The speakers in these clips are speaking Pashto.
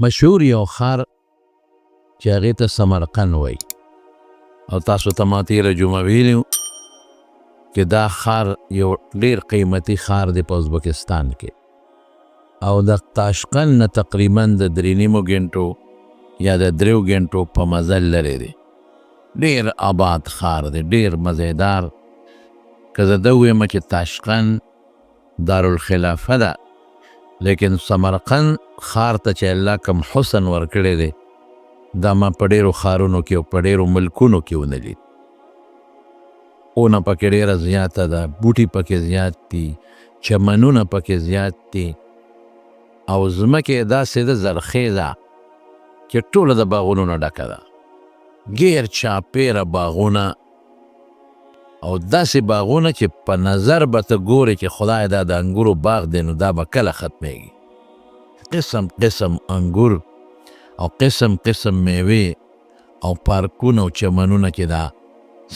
مشهور یو ښار چې هغې ته سمرقند وایي او تاسو ته ما تېره جمعه ویلي وو چې دا ښار یو ډېر قیمتي ښار دی په ازبکستان کې او د تاشقند نه تقریبا د 3.5 غنټو یا د 3 غنټو په مزل لرې دی. ډېر آباد ښار دی، ډېر مزیدار. که زه ده ووایم چې تاشقند دارالخلافه ده، لیکن سمرقند ښار ته چې الله کم حسن ورکړی دی دا ما په ډېرو ښارونو کې او په ډېرو ملکونو کې ونه لید. اونه پکې ډېره زیاته ده، بوټي پکې زیات دي، چمنونه پکې زیات دي او ځمکه یې داسې ده زرخیزه چې ټوله د باغونو نه ډکه ده. ګیر چاپېره باغونه او داسې باغونه چې په نظر به ته ګورې چې خدای دا د انګورو باغ دی نو دا به کله ختمیږي. قسم قسم انګور او قسم قسم میوې او پارکونه او چمنونه چې دا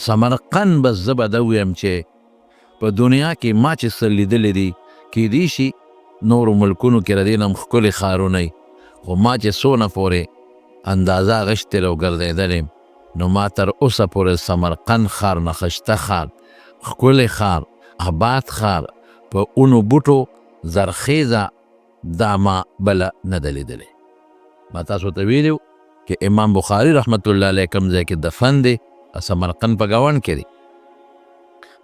سمرقند بس زه به ده ویم چې په دنیا کې ما چې څه لیدلی دي کیدای شي نورو ملکونو کې د دې نه هم ښکلي ښارونه وي، خو ما چې څونه پورې اندازه اخیستې او ګرځېدلی نو ما تر اوسه پورې سمرقند ښار نښشته ښار، ښکلی ښار، آباد ښار، په اونو بوټو زرخیزه دا ما بله نه ده لیدلی. ما تاسو ته ویلي وو چې امام بخاري رحمت الله علیه کوم ځای کې دفن دی سمرقند په ګاونډ کې دی.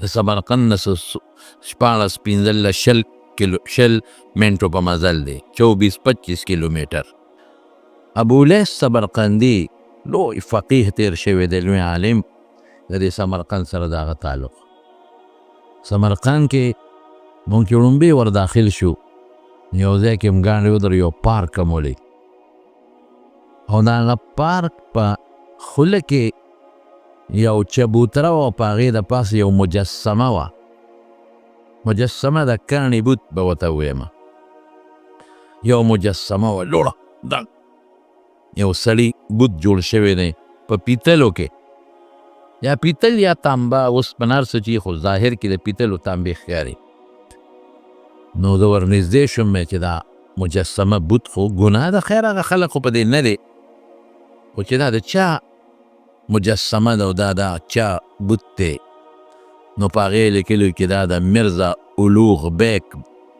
د سمرقند نه 14-15 منټو په مزل دی، 24-25 کیلومیټر. ابولیث سمرقندي لوی فقیه تیر شوی دی، لوی عالم، د دې سمرقند سره د هغه تعلق. سمرقند کې مونږ چې لومبې ور داخل شو یو ځای کې م ګاڼډې ودرو، یو پارک هم ولید او د هغه پارک په خوله کې یو چبوتره وه او په هغې د پاسه یو مجسمه وه، مجسمه د کاڼي بوت به ورته وویمه، یو مجسمه وه لوړه، دا یو سړي بوت جوړ شوی دی په پیتلو کې، یا پیتل یا تانبه، اوس په هر څه چې خو ظاهر کې د پیتلو تانبې ښکاري. نو زه ورنږدې شوم چې دا مجسمه بوت خو ګناه ده، خیر هغه خلک خو په دې نه دی، خو چې دا د چا مجسمه ده او دا د چا بوت دی نو په هغې لیکلي کې دا د مرزا اولوغ بیک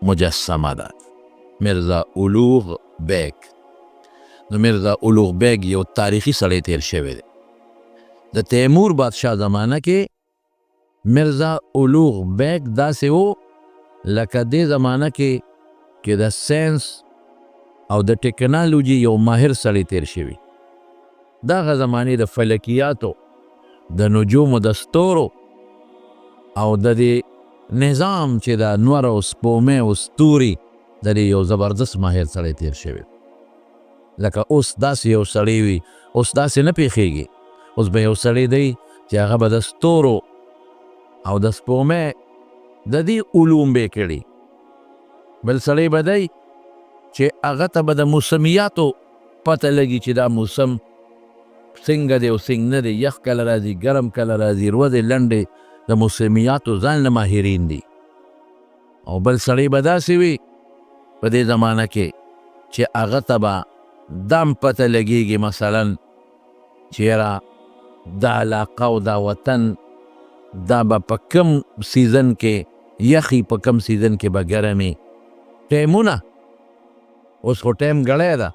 مجسمه ده، مرزا اولوغ بیک. نو مرزا اولوغ بیک یو تاریخي سړی تیر شوی دی. د تیمور بادشاه زمانه کې مرزا اولوغ بیک داسې و لکه دې زمانه کې د ساینس او د ټکنالوژي یو ماهر سړی تیر شوی. دغه زمانې د فلکیاتو، د نجومو، د ستورو او د دې نظام چې د نور او سپومې او ستوري د دې یو زبردست ماهر سړی تیر شوی. لکه اوس داسې یو سړی وي، اوس داسې نه پیښیږي. اوس به یو سړی دی چې هغه به د ستورو او د سپومې د دې علوم به کړي، بل سړی به دی چې هغه ته به د موسمیاتو پته لګي چې دا موسم څنګه دی او څنګه نه دی، یخ کله راځي، ګرم کله راځي، ورځې لنډې، د موسمیاتو ځان له ماهرین دي. او بل سړی به داسې وي په دې زمانه کې چې هغه ته به دام پته لګیږي مثلا چې یاره دا علاقه او دا وطن دا به په کم سیزن کې یخي، په کم سیزن کې به ګرمي. ټیمونه اوس خو ټیم ګړی ده.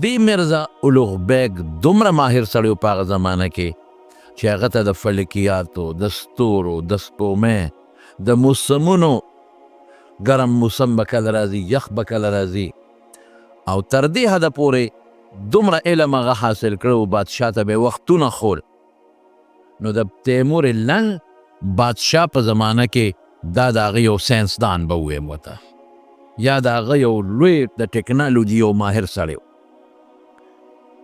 دی مرزا اولوغ بیک دومره ماهر سړی په هغه زمانه کې چې هغه ته د فلکیاتو، د ستورو، د سپومې، د موسمونو، ګرم موسم به کله راځي، یخ به کله راځي، او تر دې حده پورې دومره علم هغه حاصل کړی، بادشاه ته به وختونه خور. نو د تیمور لنګ بادشاه په زمانه کې دا د هغه یو ساینسدان به وویم ورته، یا د هغه یو لوی د ټکنالوژي یو ماهر سړی.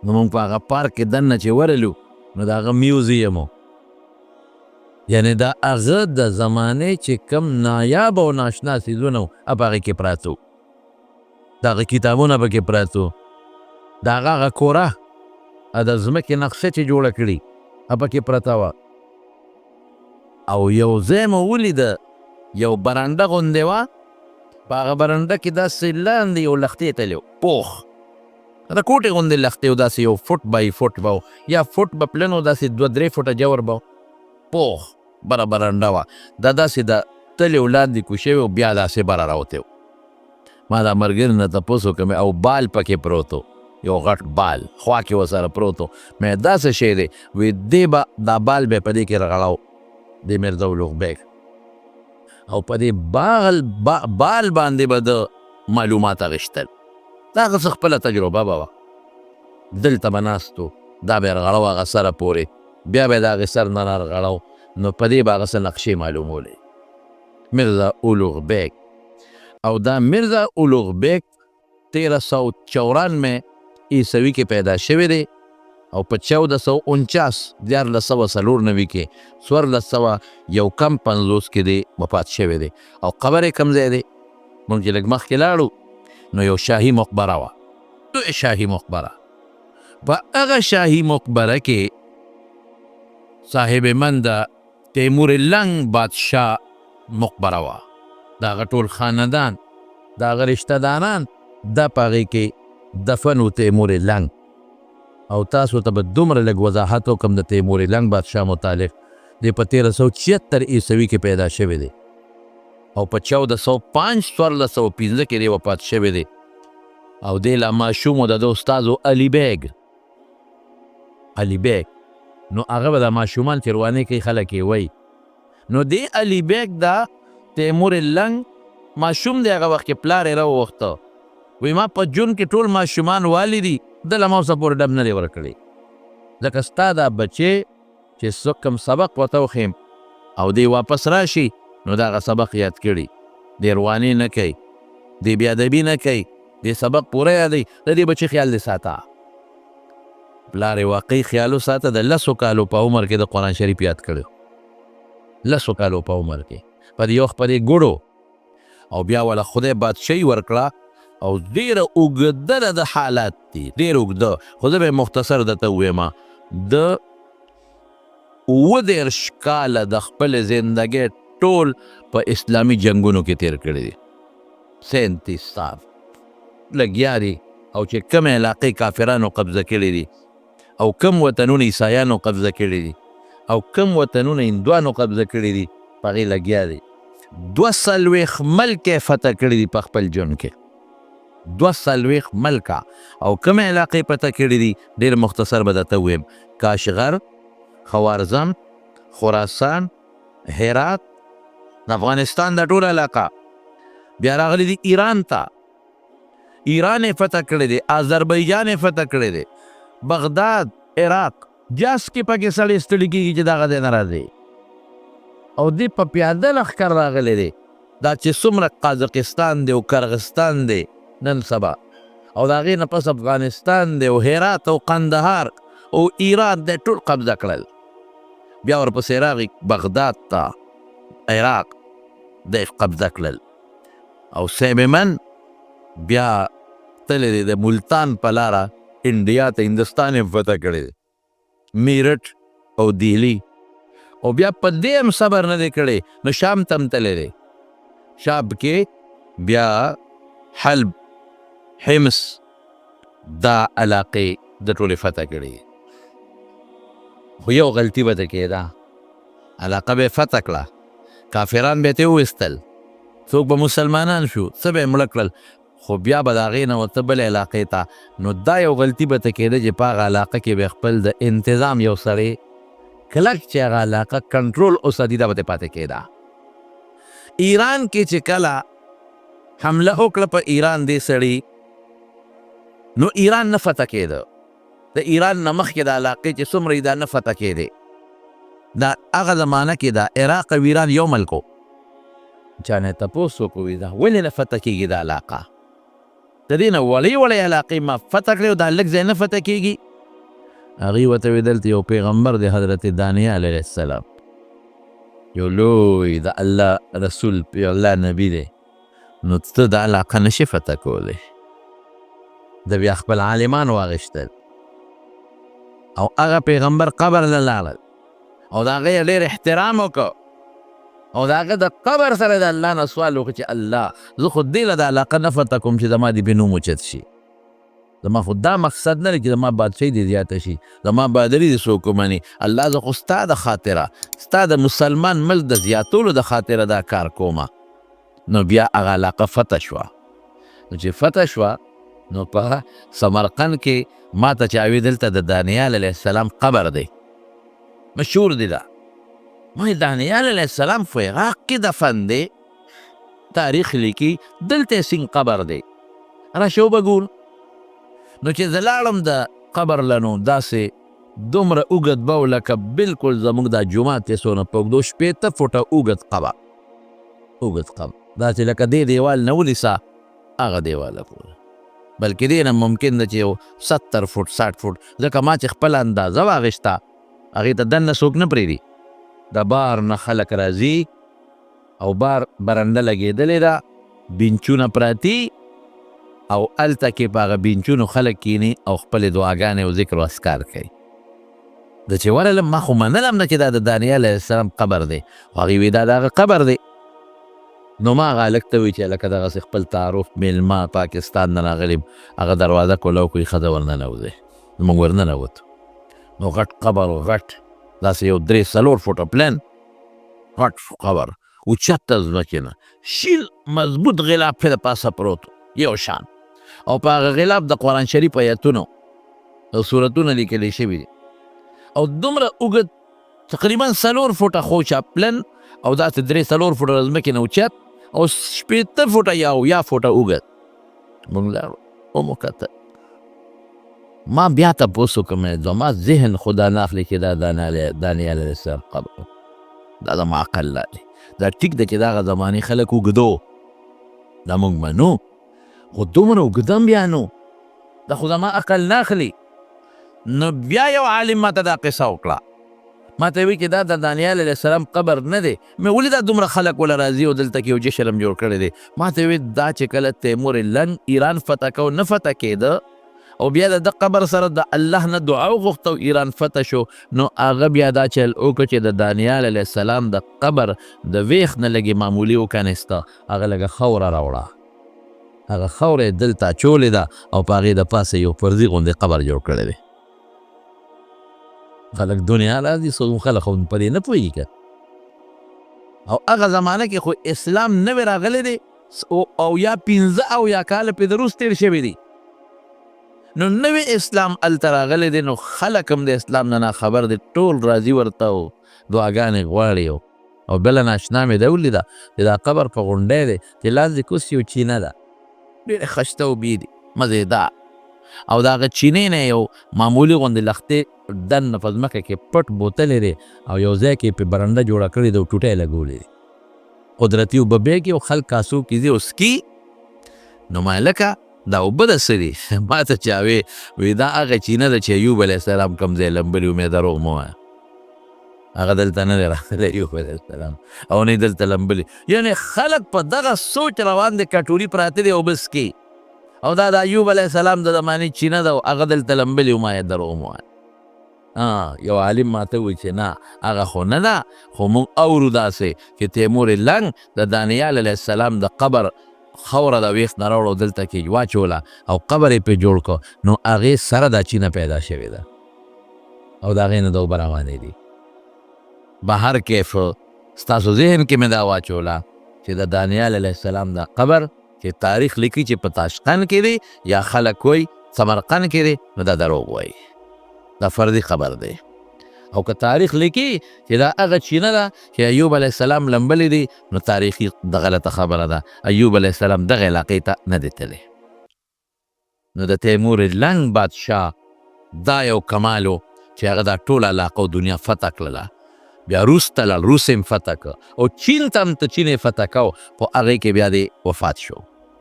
نو موږ په هغه پارک کې دننه چې ورلو نو د هغه میوزیم و، یعنې د هغه د زمانې چې کم نایاب او ناشنا څیزونه و په هغې کې پراته و، د هغه کتابونه پکې پراته و، د هغه کوره د ځمکې نقشه چې جوړه کړي پکې پرته وه. او یو ځای مو ولیده، یو برنډه غوندې وه، په هغه برنډه کې داسې لاندې یو لښتې تللی و، پوخ د کوټې غوندې لښتې و، داسې یو فوټ بای فوټ به و یا فوټ به پلن و، داسې 2-3 فوټه جور به و، پوخ بره برنډه وه. دا داسې د تلې ولاندې کوشوي و، بیا داسې بره راوتی و. ما دا ملګري نه تپوس وکړ او بال پکې پروت و، یو غټ بال خوا کې ورسره پروت و. مې دا څه شی دی؟ وی دې به دا بال به یې په دې کې رغړاو د میرزا اولوغ بیګ، او په دې بال باندې به د معلومات اخیستل. دا هغه څه خپله تجربه به وه. دلته به ناست و، دا به یې رغړاو هغه سره پورې، بیا به یې د هغې سر نه رغړاو، نو په دې به هغه څه نقشې معلومولې. میرزا اولوغ بیګ. او دا میرزا اولوغ بیګ 1394 عیسوي کې پیدا شوی دی او په 1449 1494 کې 1451 کې دی وفات شوی دی. او قبر یې کوم ځای دی؟ مونږ چې لږ مخکې لاړو نو یو شاهي مقبره وه، لویه شاهي مقبره. په هغه شاهي مقبره کې صاحب من د تیمور لنګ بادشاه مقبره وه. د هغه ټول خاندان، د هغه رشته داران دا په هغې کې دفن و تیمور لنګ. او تاسو ته به دومره لږ وضاحت وکړم د تیمور لنګ بادشاه متعلق. دی په 1376 عیسوي کې پیدا شوی دی او په 1405 کې دی وفات شوی دی. او دی لا ماشوم و د ده استاد و علي بیګ. نو هغه به د ماشومان چې روانې کوي خلک یې وایي. نو دی علي بیګ دا تیمور لنګ ماشوم دی، هغه وخت کې پلار یې راووخته، وی ما په جون کې ټول ماشومان والي دي، ده له ما اوسه پورې ډب نه دی ورکړی، ځکه ستا دا بچې چې څه کوم سبق ورته وښیم او دی واپس راشي نو د هغه سبق یاد کړي، دی روانې نه کوي، دی بېادبي نه کوي، دی سبق پوره یادوي، د دې بچې خیال دی ساته. پلار یې واقعي خیال وساته. د 10 کالو په عمر کې د قرآن شریف یاد کړی، 10 کالو په عمر کې په دې وخت په دې ګوډو. او بیا وله خدای بادشاهي ورکړه او ډېره اوږده د حالات دي، ډېر اوږده. خو زه به مختصر درته ووایم، د 27 کاله د خپل زندګۍ ټول په اسلامي جنګونو کې تیر کړي دي. 37 سال لګیا دي. او چې کوم علاقې کافرانو قبضه کړي دي او کم وطنونه عیسایانو قبضه کړي دي او کم وطنونه هندوانو قبضه کړي دي، په هغې لګیا دي. 42 ملکې فتح کړي دي په خپل ژوند کې، 42 ملکه. او کوم علاقې فتح کړي دي ډېر مختصر به درته ووایم: کاشغر، خوارزم، خراسان، هرات، افغانستان دا ټول علاقه. بیا راغلی دي ایران ته، ایران یې فتح کړی دی، آذربایجان یې فتح کړی دی، بغداد، عراق، جاس کې پکې سړی ستړي کېږي چې دغه دی نه راځي. او دی په پیاده لښکر راغلی دی، دا چې څومره قازقستان دی او کرغستان دی نن سبا، او د هغې نه پس افغانستان دی او هرات او قندهار او ایران دی ټول قبضه کړل. بیا ورپسې راغی بغداد ته، عراق دی قبضه کړل. او صاحب من بیا تللی دی د ملتان په لاره انډیا ته، هندوستان یې فتح کړی دی، میرټ او دهلی. او بیا په دې هم صبر نه دی کړی، نو شام ته هم تللی دی. شام کې بیا حلب، حمص دا علاقې د ټولې فتح کړي. خو یو غلطي به ته کېده، علاقه به یې فتح کړه، کافران به یې ترې وویستل، څوک به مسلمانان شو، څه به یې مړه کړل، خو بیا به د هغې نه ورته بلې علاقې ته. نو دا یو غلطي به ته کېده چې په هغه علاقه کې به خپل د انتظام یو سړی کلک چې هغه علاقه کنټرول وساتي، دا به ترې پاتې کېده. ایران کې چې کله حمله وکړه په ایران دې سړي، نو ایران نه فتح کېده. د ایران نه مخکې د علاقې چې څومره دا نه فتح کېدې. دا هغه زمانه کې د عراق او ایران یو ملک و. چا نه تپوس وکړو دا ولې نه فتح کېږي دا علاقه؟ د دې نه وړې علاقې ما فتح کړې او دا لږ ځای نه فتح کېږي. هغې ورته ویې دلته یو پیغمبر دی، حضرت دانیال علیه السلام، یو لوی د الله رسول الله نبی دی، نو ته دا علاقه نشي فتح کولی. د بیا خپل عالمان واغېشتل او هغه پیغمبر قبر ته لاړل او د هغې ډېر احترام وکړ او د هغه د قبر سره د الله نه سوال وکړي چې الله زه خو دې له د علاقه نه فتح کوم چې زما د بې نوم اوچت شي. زما خو دا مقصد نه دی چې زما بادشاهي دې زیاته شي، زما بهادري دې څوک ومني. الله زه خو ستا د خاطره، ستا د مسلمان ملک د زیاتولو د خاطره دا کار کومه. نو بیا هغه علاقه فتح شوه. نو چې فتح شوه نو په سمرقند کې ما ته چې اوی دلته د دانیال علیه السلام قبر دی، مشهور دی دا. ما دانیال علیه السلام په عراق کې دفن دی، تاریخ لیکي دلته سین قبر دی، راشه وبګور. نو چې زه لاړم د قبر لنو داسې دومره اوږد به لکه بلکل زموږ دا جومات چې څونه په اوږدو شپېته فوټه اوږد قبر، اوږد قبر داسې لکه دې دیوال نه ونیسه هغه دیواله پورې، بلکې دې نه ممکن ده چې یو 70 فوټ 60 فوټ، ځکه ما چې خپله اندازه واخیسته هغې ته دننه څوک نه پرېږدي، د بار نه خلک راځي او بار برنډه لګېدلې ده، بینچونه پراتي او هلته کې په هغه بینچونو خلک کیني او خپلې دعاګانې او ذکر و اذکار کوي. د چې ورغلم ما خو منلم نه چې دا د دانیال علیه السلام قبر دی، خو هغې وایي دا د هغه قبر دی. نو ما هغه هلک ته وایي چې هلکه دغسې خپل تعارف میلمه پاکستان نه راغلي، هغه دروازه کولاو کوي ښځه ورننوځئ. موږ ورننوتو. نو غټ قبر و غټ داسې یو 3-4 فوټه پلن غټ قبر اوچت د ځمکې نه، شیل مضبوط غلاف پرې د پاسه پروت یو شان، او په هغه غلاف د قرآن شریف ایتونه او سورتونه لیکلی شوي دي، او دومره اوږد تقریبا 4 فوټه خوچه پلن او داسې 3-4 فوټه د ځمکې نه اوچت او 80 فوټه یا فوټه اوږد. موږ لاړو ومو کتل. ما بیا تپوس وکړم زما ذهن خدا نه اخلي چې دا دانیال علیه السلام قبر، دا زما عقل نه دی. دا ټیک ده چې د هغه زمانې خلک اوږدو، دا موږ منو، خو دومره اوږده هم بیا نو، دا خو زما عقل نه اخلي. نو بیا یو عالم ما ته دا قصه وکړه، ما ته وی چې دا د دانیال علیه السلام قبر نه دی. مې ولې دا دومره خلک وله راځي او دلته کې یو جشن هم جوړ کړی دی. ما ته وی دا چې کله تیمور لنګ ایران فتح کو نه فتح کېده او بیا د قبر سره د الله نه دعا وغوښته او ایران فتح شو، نو هغه بیا دا چل وکړه چې د دانیال علیه السلام د قبر د ویښ نه لږې معمولي وکنیسته، هغه لږه خاوره راوړه، هغه خاوره یې دلته اچولې ده او په هغې د پاسه یو فردي غوندې قبر جوړ کړی دی. خلک دنیا راځي، څو خلک خو په دې نه پوهېږي که، او هغه زمانه کې خو اسلام نوی راغلی دی او یا 15 کاله پرې د روس تېر شوي دي. نو نوی اسلام هلته راغلی دی، نو خلک هم د اسلام نه ناخبر دی، ټول راځي ورته او دعاګانې غواړي. او بله ناشنا مې ده ولیده چې دا قبر په غونډی دی چې لاندې کوس یو چینه ده، ډېرې خشته اوبې دي مزېدار، او د هغه چینې نه یو معمولي غوندې لختې دننه په ځمکه کې پټ بوتلې دی او یو ځای کې یې پې برنډه جوړه کړې ده او ټوټه یې لګولې دي، قدرتي اوبه بېږي او خلک کاسو کې ځي او سکي. نو ما لکه دا اوبه د څه دي؟ ما ته چا وی دا هغه چینه ده چې ایوب علیه السلام کوم ځای لمبلي و، مې دروغ مه وایه، هغه دلته نه دی راغلی ایوب علیه السلام او نه یې دلته لمبلي. یعنې خلک په دغه سوچ روان دي، کټوري پراته دي اوبه څکي، او دا د ایوب علیه السلام د زمانې چینه ده او هغه دلته لمبلي و، ما یې دروغ مه وایه. یو عالم ما ته وایي چې نه هغه خو نه ده، خو موږ اورو داسې چې تیمور لنګ د دانیال علیه السلام د قبر خاوره د ویښ نه راوړه دلته کې واچوله او قبر یې پرې جوړ کړه، نو هغې سره دا چینه پیدا شوې ده او د هغې نه د اوبه روانې دي. بهر کیف ستاسو ذهن کې مې دا واچوله چې د دانیال علیه السلام دا قبر چې تاریخ لیکي چې په تاشقند کې دی یا خلک وایي سمرقند کې دی، نو دا دروغ وایي، دا فردي خبر دی. او که تاریخ لیکي چې دا هغه چینه ده چې ایوب علیه السلام لمبلې دي، نو تاریخي د غلطه خبره ده، ایوب علیه السلام دغه علاقې ته نه دی تللی. نو د تیمور لنګ بادشاه دا یو کمال و چې هغه دا ټوله علاقه او دنیا فتح کړله. بیا روس ته لاړ، روس یې فتح کړه او چین ته هم ته چین یې فتح کو، په هغې کې بیا دی وفات شو.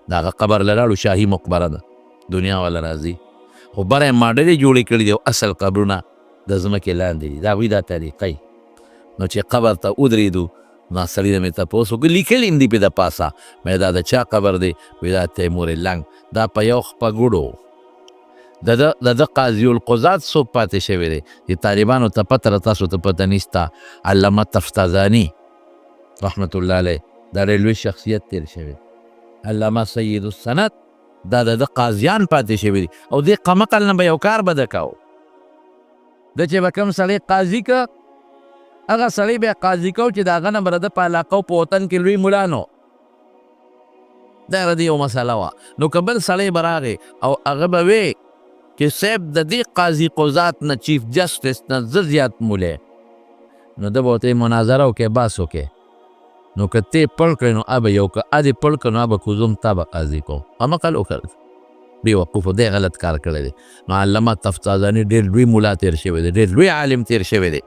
د هغه قبر له لاړو، شاهي مقبره ده، دنیا والا راځي، خو بره یې ماډلې جوړې کړي دي او اصل قبرونه د ځمکې لاندې دي، د هغوی دا طریقه. نو چې قبر ته ودرېدو نو سړي نه مې تپوس وکړ، لیکلي هم دي پې د پاسه، مې دا د چا قبر دی؟ وایي دا تیمور لنګ، دا په یو خپګوړو د ده قاضي القضات څوک پاتې شوی دی چې طالبانو ته پته ده، تاسو ته پته نیسته، علامه تفتازاني رحمت الله علیه، دا ډېر لوی شخصیت تېر شوی، علامه سید السند دا د قاضیان پاتې شوي دي او دې قمقل نه به یو کار به ده کوو ده چې به کوم سړی قاضي که هغه سړی به قاضي کو چې د هغه نه به د ده په علاقه په وطن کې لوی ملا نو دا د یو مسله وه نو که بل سړی به راغی او هغه به وی چې صاحب د دې قاضي قضات نه چیف جسټس نه زه زیات مولی نو ده به ورته مناظره وکړې بحث وکړې نو که ته پړ کړې نو ابه یو که ادې پړ کړ نو ابه کوزوم تا به قاضي کوم همقل وکړ بېوقوفو دی غلط کار کړی دی نو علامه تفتازاني ډېر لوی ملا تېر شوی دی ډېر لوی عالم تېر شوی دی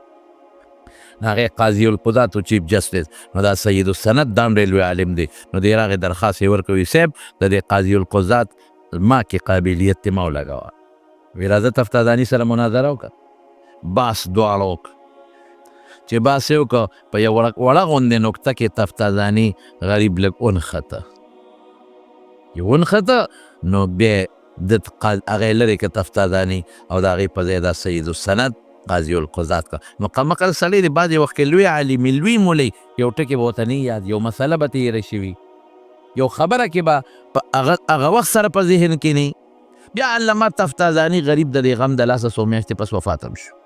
هغې قاضي القضات و چیف جسټس نو دا سید السند دا هم ډېر لوی عالم دی نو دې راغې درخواست یې ورکوي صاحب د دې قاضي القضات ما کې قابلیت دې ما ولګوه وی راځه تفتازاني سره مناظره وکړه بحث دواړه وکړه چې بحث یې وکړه په یو وړه غوندې نکته کې تفتازاني غریب لږ ونښته چې ونښته نو بیا د هغې لرې که تفتازاني او د هغې په ځای دا سید السند قاضي القضات کا نو قمقل سړی دی بعضې وخت کې لوی عالمي لوی مولی یو ټکې به ورته نه یاد یو مسله به تېره شوي یو خبره کې به په هغه وخت سره په ذهن کې نه بیا علامه تفتازاني غریب د دې غم د لاسه څو میاشتې پس وفات هم شو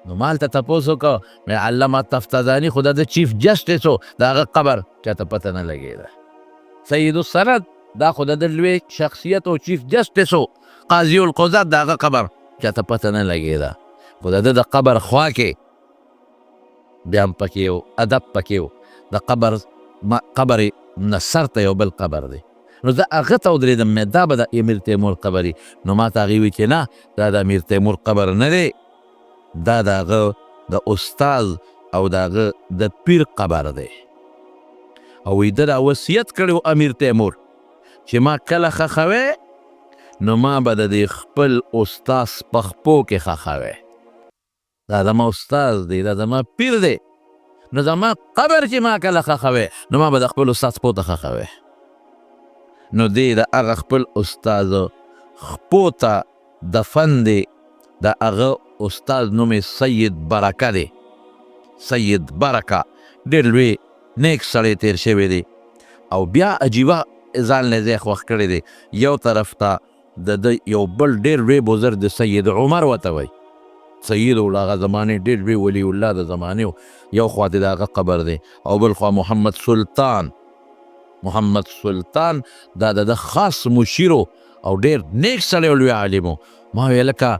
نو ما هلته تپوس وکړه علامه تفتازاني خو د چیف جسټس و د هغه قبر چاته پته نه لګېده سید السند دا خو د لوی شخصیت او چیف جسټس و قاضي القضات د هغه قبر چاته پته نه لګېده خو د ده د قبر خوا کې بیا هم پکې یو ادب پکې و د قبر نه سر ته یو بل قبر دی نو زه هغه ته ودرېدم دا به د امیر تیمور قبر نو ما ته هغې وي چې نه دا د امیر تیمور قبر نه دی دا د هغه د استاذ او د هغه د پیر قبر دی او وی ده دا وصیت کړی و امیر تیمور چې ما کله ښخوی نو ما به د دې خپل استاذ په خپو کې ښخوی دا زما استاذ دی دا زما پیر دی نو زما قبر چې ما کله ښخوی نو ما به د خپل استاذ خپو ته ښخوی نو دی د هغه خپل استاذ خپو ته دفن دی د هغه استاذ نوم سید برکه دی سید برکه ډېر لوی نیک سړی تېر شوی دی او بیا عجیبه ځان له ځای خوښ کړی دی یو طرف ته د یو بل ډېر لوی بزرګ د سید عمر ورته وایي سید و هغه زمانې ډېر لوی ولی الله د زمانې و یو خوا د هغه قبر دی او بل خوا محمد سلطان دا د خاص مشیرو او ډېر نیک سړی او لوی عالم و ما ویې لکه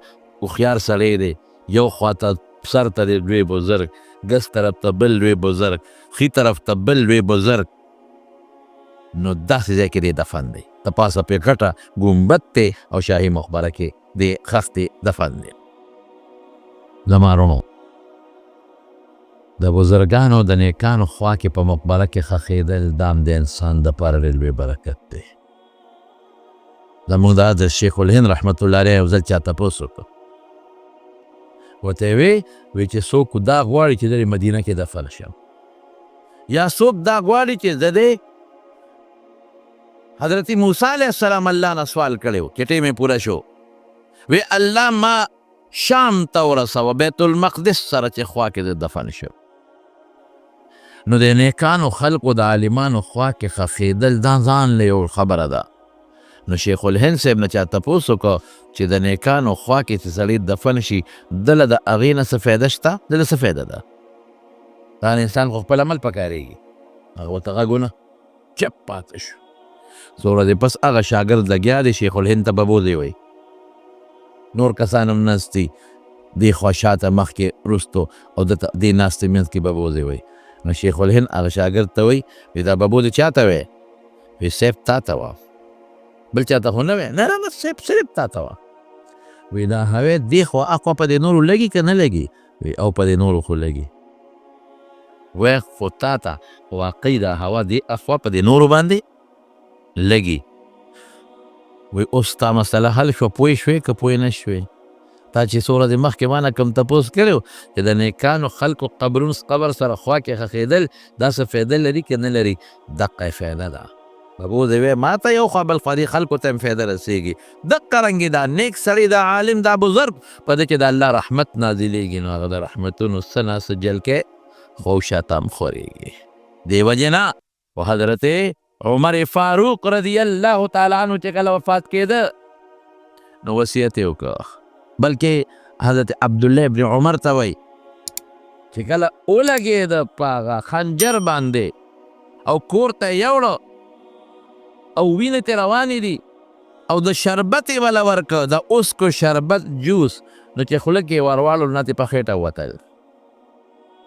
هوښیار سړی دی یو خوا ته سر ته دی لوی بزرګ ګس طرف ته بل لوی بزرګ ښي طرف ته بل لوی بزرګ نو داسې ځای کې دی دفن دی د پاسه پې ګټه ګنبد دی او شاهي مقبره کې دی ښخ دی دفن دی زما رونو د بزرګانو د نیکانو خوا کې په مقبره کې ښخېدل دا هم د انسان دپاره ډېر لوی برکت دی زموږ دا د شیخ الهند رحمت الله علیه یو ځل چا تپوس وکړ ورته یې وی چې څوک دا غواړي چې د مدینه کې دفن شم یا څوک دا غواړي چې زه د حضرت موسی علیه السلام الله نه سوال کړی و چې ټیم یې پوره شو وی الله ما شام ته ورسوه بیت المقدس سره چې خوا کې د دفن شم نو د نیکانو خلقو د عالمانو خوا کې ښخېدل دا ځان له یو خبره ده نو شیخ الهند صاحب نه چا تپوس وکړه چې د نیکانو خوا کې چې سړی دفن شي دله د هغې نه څه فایده شته دله څه فایده ده دا انسان خو خپل عمل پکارېږي هغه ورته غږ ونه چپ پاته شو څو ورځې پس هغه شاګرد لګیا دی شیخ الهند ته به بوځې وی نور کسان هم ناست دي دې خوا شاته مخکې وروستو او دې ناستې منځ کې به بوځې وی نو شیخ الهند هغه شاګرد ته وی دا به بوځې چا ته وی وی صاحب تا ته وه بل چاته خو نه وی نه نه صاحب صرف تا ته وه وی دا هوی دې خوا اخوا په دې نورو لګي که نه لګي وی او په دې نورو خو لګي وی خو تا ته واقعي دا هوا دې اخوا په دې نورو باندې لګي وی اوس تا مسله حل شوه پوه شوې که پوه نه شوې تا چې څو ورځې مخکې ما نه کوم تپوس کړی چې د نیکانو خلکو قبر سره خوا کې ښخېدل دا څه فایده لري که نه لري دقه یې فایده ده ببوځې وی ما ته یو خوا بل خوا دې خلکو ته هم فایده رسېږي دقه رنګې دا نیک سړی دا عالم دا بزرګ په ده چې د الله رحمت نازلېږي نو هغه د رحمتونو څه نه څه جلکې خو شاته هم خورېږي دې وجې نه و حضرت عمر فاروق رضی الله تعالی عنہ چې کله وفات کېده نو وصیت یې وکړ، بلکې حضرت عبدالله ابن عمر ته وایي چې کله ولګېده په هغه خنجر باندې او کور ته یوړه او وینې ترې روانې دي او د شربت یې وله ورکړه، د اوسکو شربت جوس، نو چې خوله کې یې ورواړو نه ترې په خېټه ووتل.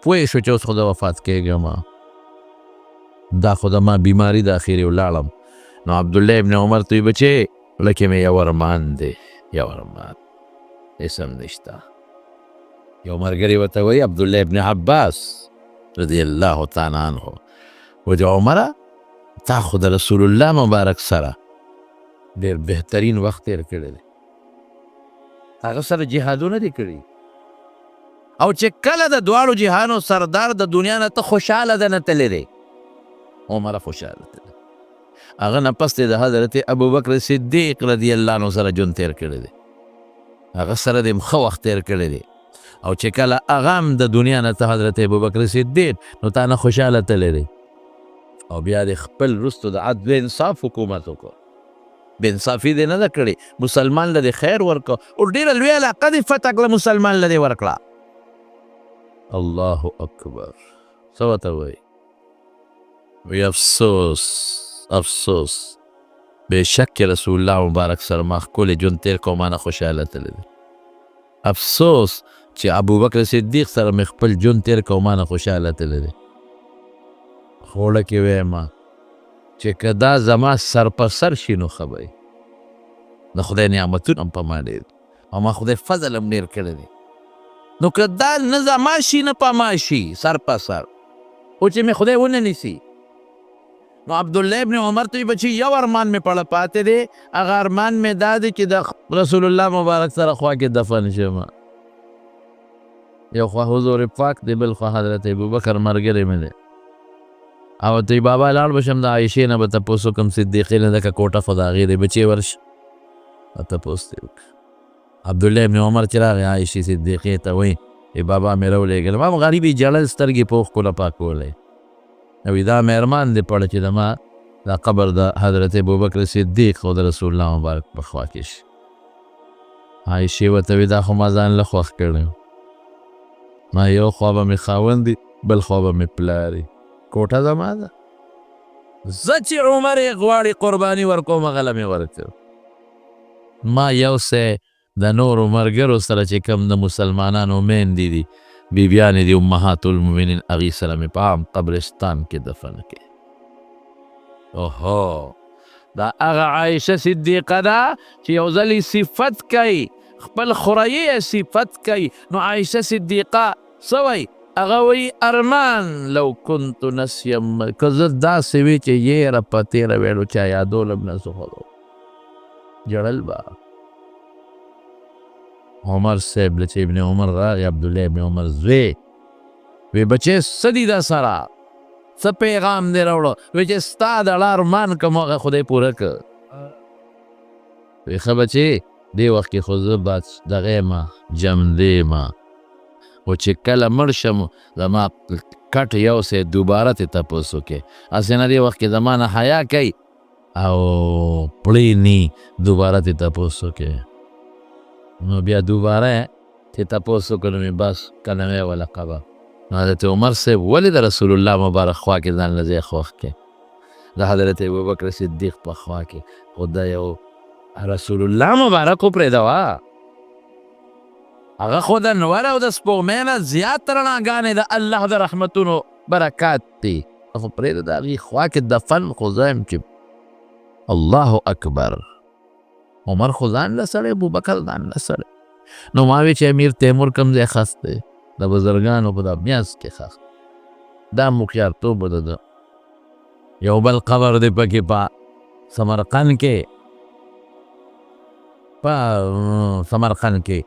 پوه شو چې اوس خو د وفات کېږم، دا خو د ما بیماري د اخرې ولاړم. نو عبدالله ابن عمر ته وایي بچې لکه مې یو ارمان دی، یو ارمان هېڅ هم نشته. یو ملګري ورته وایي عبدالله ابن عباس رضی الله تعالی عنه وایي عمره تا خو د رسول الله مبارک سره ډېر بهترین وخت تېر کړی دی، هغه سره جهادونه دي کړي، او چې کله د دواړو جهانو سردار د دنیا نه ته خوشحاله ده نه تللی دی. عمر خوشحاله تللی، هغه نه پس د حضرت ابوبکر صدیق رضی الله عنه سره ژوند تېر کړی دی، هغه سره دې ښه وخت تېر کړی دی، او چې کله هغه هم د دنیا نه ته حضرت ابوبکر صدیق نو تا نه خوشحاله تللی دی. او بیا د خپل وروستو د عدل انصاف حکومت وکړو، بې انصافي دې نه ده کړې، مسلمان له دې خیر ورکړه او ډېره لویه علاقه دې فتح کړه، مسلمان له دې ورکړه. الله اکبر. څه ورته وایي؟ وی افسوس افسوس بېشک رسول الله مبارک سره ما ښکلی ژوند تېر کړ او ما نه خوشحاله تللی دی. افسوس چې ابوبکر صدیق سره مې خپل ژوند تېر کړ او ما نه خوشحاله تللی دی. خوړه کې ویمه چې که دا زما سر په سر شي نو ښه به د خدای نعمتونه هم په ما ډېر او ما خدای فضل هم ډېر کړی دی، نو که دا نه زما شي نه په ما شي سر په سر، او چې مې خدای ونه نیسي. نو عبدالله ابن عمر ته بچي یو ارمان مې پړه پاتې دی، هغه ارمان مې دا دی چې د رسول الله مبارک سره خوا کې دفن شم. یو خوا حضور پاک دی، بل خوا حضرت ابوبکر ملګری مې دی، او ته بابا لاړ بشم د عایشې نه به تپوس وکړم صدیقې نه ځکه کوټه خو د هغې دی، بچې ورشه تپوس دې وکړه. عبدالله ابن عمر چې راغی عایشې صدیقې ته وایي بابا مې راولېږل، ما غریبې ژړل سترګې پوخ کله پاکولی، او دا مې ارمان دی پړه چې د ما دا قبر د حضرت ابوبکر صدیق او د رسول الله مبارک په خوا کې شي. عایشې ورته وایي دا خو ما ځان له خوښ کړی، ما یو خوا به مې خاوند دی بل خوا به مې پلار دی، کوټه زما ده، زه چې عمر یې غواړي قرباني ورکوم هغه له مې ورکړ. ما یو څه د نورو ملګرو سره چې کوم د مسلمانانو میندې دي بیبیانې دي امهات المؤمنین هغې سره مې په عام قبرستان کې دفن کړې. اوهو دا هغه عایشه صدیقه ده چې یو ځل صفت کوي خپل خورایي صفت کوي. نو عایشه صدیقه څه وایي؟ هغه وایي ارمان لو كنت نسیم، که زه داسې وي چې یېره په تېره ویلو چا یادولم نه زه خو جړل به. عمر صاحب چې ابن عمر راغی عبدالله ابن عمر زوی وی بچې څه دي دا سره څه پیغام دې راوړه؟ وی چې ستا د اړه ارمان کوم هغه خدای پوره کړ. وی ښه بچې دې وخت کې خو زه بس دغه یم جمدې یم، او چې کله مړ شم زما کټ یو څه دوباره ترې تپوس وکړې، هسې نه دې وخت کې زما نه حیا کوي او پړینی دوباره ترې تپوس وکړې. نو بیا دوباره چې تپوس وکړو نو مې بس کلمې ولقبه. نو حضرت عمر صاحب ولې د رسول الله مبارک خوا کې ځان له ځای خوښ کړې؟ د حضرت ابوبکر صدیق په خوا کې خو د یو رسول الله مبارک خو پرېږدوه، هغه خو د نور او د سپوږمۍ نه زیات رڼاګانې د الله د رحمتونو برکات دي، خو پرېږده د هغې خوا کې دفن خو زه یم چې الله اکبر. عمر خو ځان له سړی، ابوبکر ځان له سړی. نو ما وی چې امیر تیمور کوم ځای ښخ دی؟ د بزرګانو په دا میاس کې ښخ، دا مخیارتوب د ده. یو بل قبر دی پکې په سمرقند کې، په سمرقند کې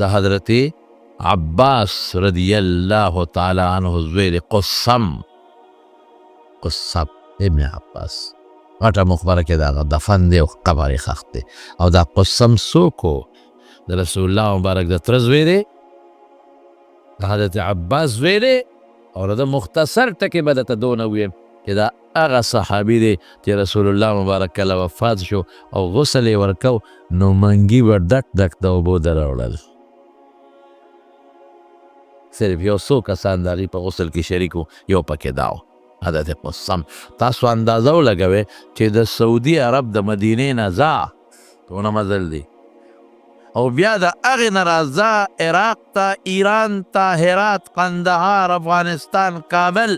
د حضرت عباس رضی الله تعالی عنه زوی دی قسم ابن عباس، غټه مقبره کې د هغه دفن دی او قبر یې ښخ دی. او دا قسم څوک و؟ د رسول الله مبارک د تره زوی دی، د حضرت عباس زوی دی. او د مختصر ټکې به درته دونه ویم چې دا هغه صحابي دی چې رسول الله مبارک کله وفات شو او غسل یې ورکو نو منګي به ډک ډک د اوبو د راوړل. صرف یو څو کسان د هغې په غسل کې شریک وو، یو پکې دا و حضرت قسم. تاسو اندازه ولګوئ چې د سعودي عرب د مدینې نه ځه څونه مزل دی، او بیا د هغې نه راځه عراق ته، ایران ته، هرات، قندهار، افغانستان، کابل،